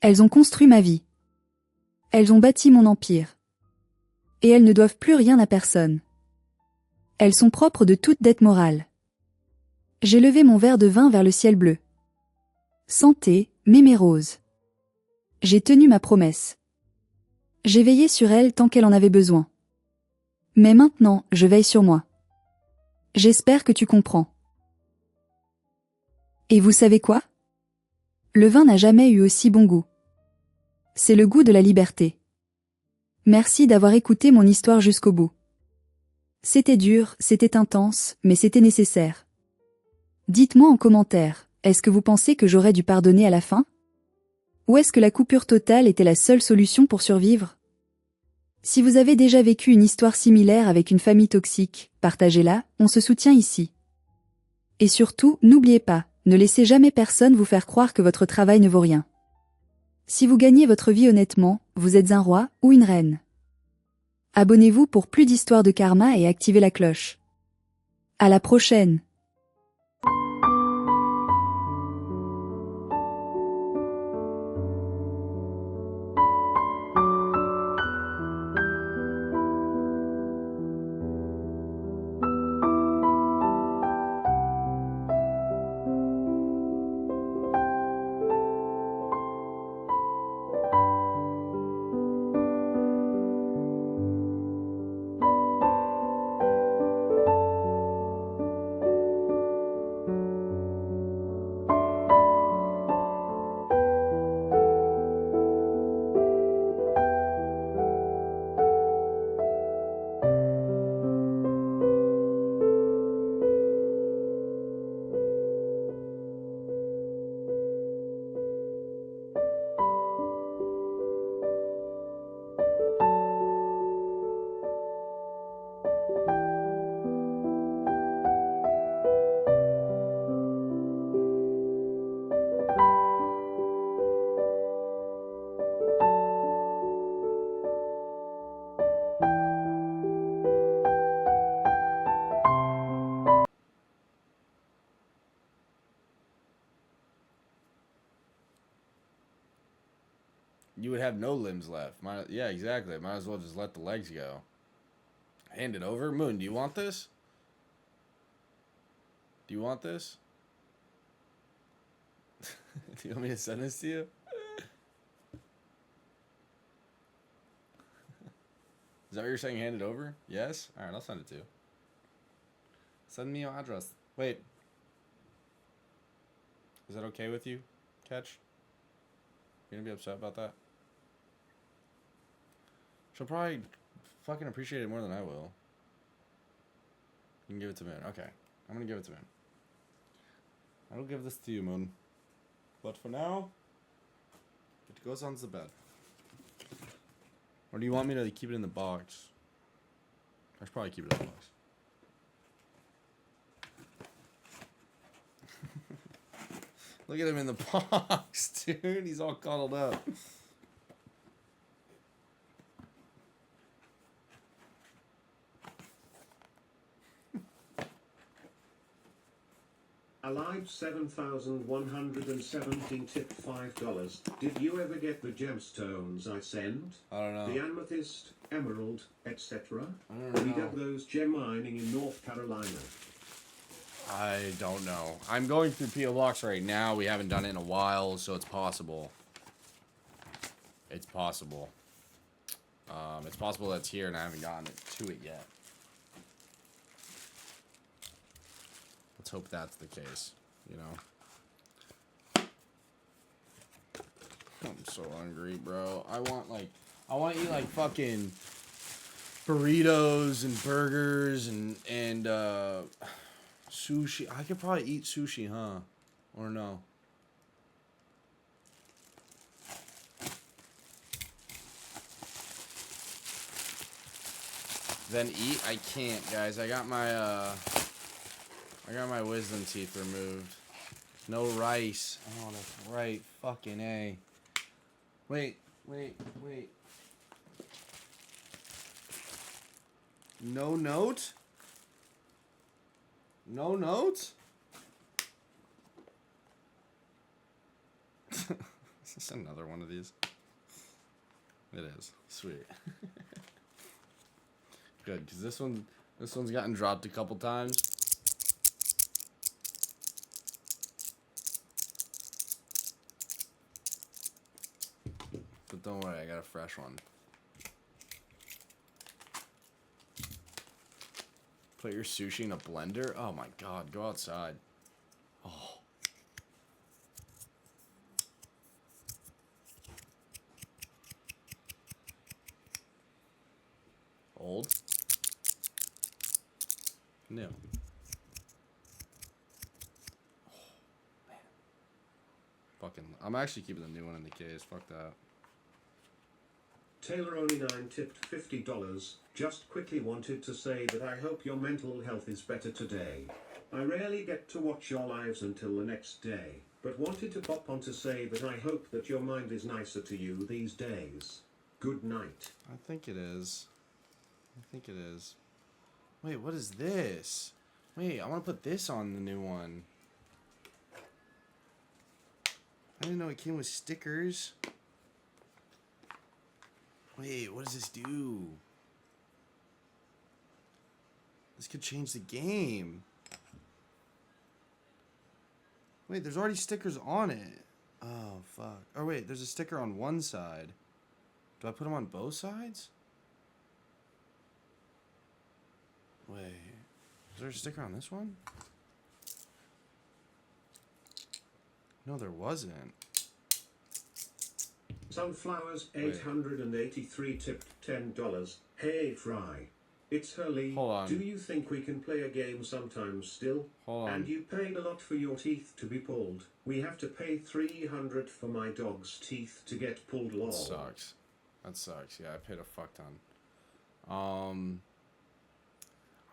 Elles ont construit ma vie. Elles ont bâti mon empire. Et elles ne doivent plus rien à personne. Elles sont propres de toute dette morale. J'ai levé mon verre de vin vers le ciel bleu. Santé, mémé rose. J'ai tenu ma promesse. J'ai veillé sur elle tant qu'elle en avait besoin. Mais maintenant, je veille sur moi. J'espère que tu comprends. Et vous savez quoi? Le vin n'a jamais eu aussi bon goût. C'est le goût de la liberté. Merci d'avoir écouté mon histoire jusqu'au bout. C'était dur, c'était intense, mais c'était nécessaire. Dites-moi en commentaire, est-ce que vous pensez que j'aurais dû pardonner à la fin? Ou est-ce que la coupure totale était la seule solution pour survivre? Si vous avez déjà vécu une histoire similaire avec une famille toxique, partagez-la, on se soutient ici. Et surtout, n'oubliez pas, ne laissez jamais personne vous faire croire que votre travail ne vaut rien. Si vous gagnez votre vie honnêtement, vous êtes un roi ou une reine. Abonnez-vous pour plus d'histoires de karma et activez la cloche. À la prochaine! You would have no limbs left. Yeah, exactly. Might as well just let the legs go. Hand it over. Moon, do you want this? Do you want this? Do you want me to send this to you? Is that what you're saying? Hand it over? Yes? Alright, I'll send it to you. Send me your address. Wait. Is that okay with you, Catch? You gonna be upset about that? She'll probably fucking appreciate it more than I will. You can give it to Moon. Okay. I'm gonna give it to Moon. I will give this to you, Moon. But for now, it goes on the bed. Or do you want me to keep it in the box? I should probably keep it in the box. Look at him in the box, dude. He's all cuddled up. Alive 7,117 tipped $5. Did you ever get the gemstones I sent? I don't know. The amethyst, emerald, etc. I don't We know. dug those gem mining in North Carolina. I don't know. I'm going through P.O. Box right now. We haven't done it in a while, so it's possible. It's possible. It's possible that's here and I haven't gotten to it yet. Let's hope that's the case, you know. I'm so hungry, bro. I want to eat like fucking burritos and burgers and sushi. I could probably eat sushi, huh? Or no? Then eat? I can't, guys. I got my wisdom teeth removed. No rice. Oh, that's right. Fucking A. Wait. No note? No note? Is this another one of these? It is. Sweet. Good, because this one's gotten dropped a couple times. But don't worry, I got a fresh one. Put your sushi in a blender? Oh my god, go outside. Oh. Old? New. Oh, man. Fucking, I'm actually keeping the new one in the case. Fuck that. Taylor only 9 tipped $50. Just quickly wanted to say that I hope your mental health is better today. I rarely get to watch your lives until the next day, but wanted to pop on to say that I hope that your mind is nicer to you these days. Good night. I think it is. Wait, what is this? Wait, I want to put this on the new one. I didn't know it came with stickers. Wait, what does this do? This could change the game. Wait, there's already stickers on it. Oh, fuck. Oh, wait, there's a sticker on one side. Do I put them on both sides? Wait, is there a sticker on this one? No, there wasn't. Sunflowers 883 tipped $10. Hey Fry. It's Hurley. Hold on. Do you think we can play a game sometime still? Hold on. And you paid a lot for your teeth to be pulled. We have to pay $300 for my dog's teeth to get pulled, lol. That sucks. That sucks. Yeah, I paid a fuck ton.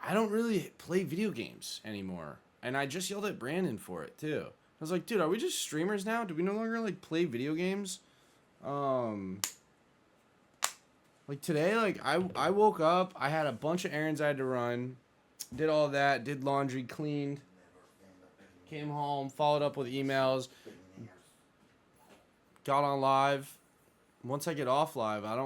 I don't really play video games anymore. And I just yelled at Brandon for it, too. I was like, dude, are we just streamers now? Do we no longer, like, play video games? Like, today, like, I woke up. I had a bunch of errands I had to run. Did all that. Did laundry. Cleaned. Came home. Followed up with emails. Got on live. once I get off live, I don't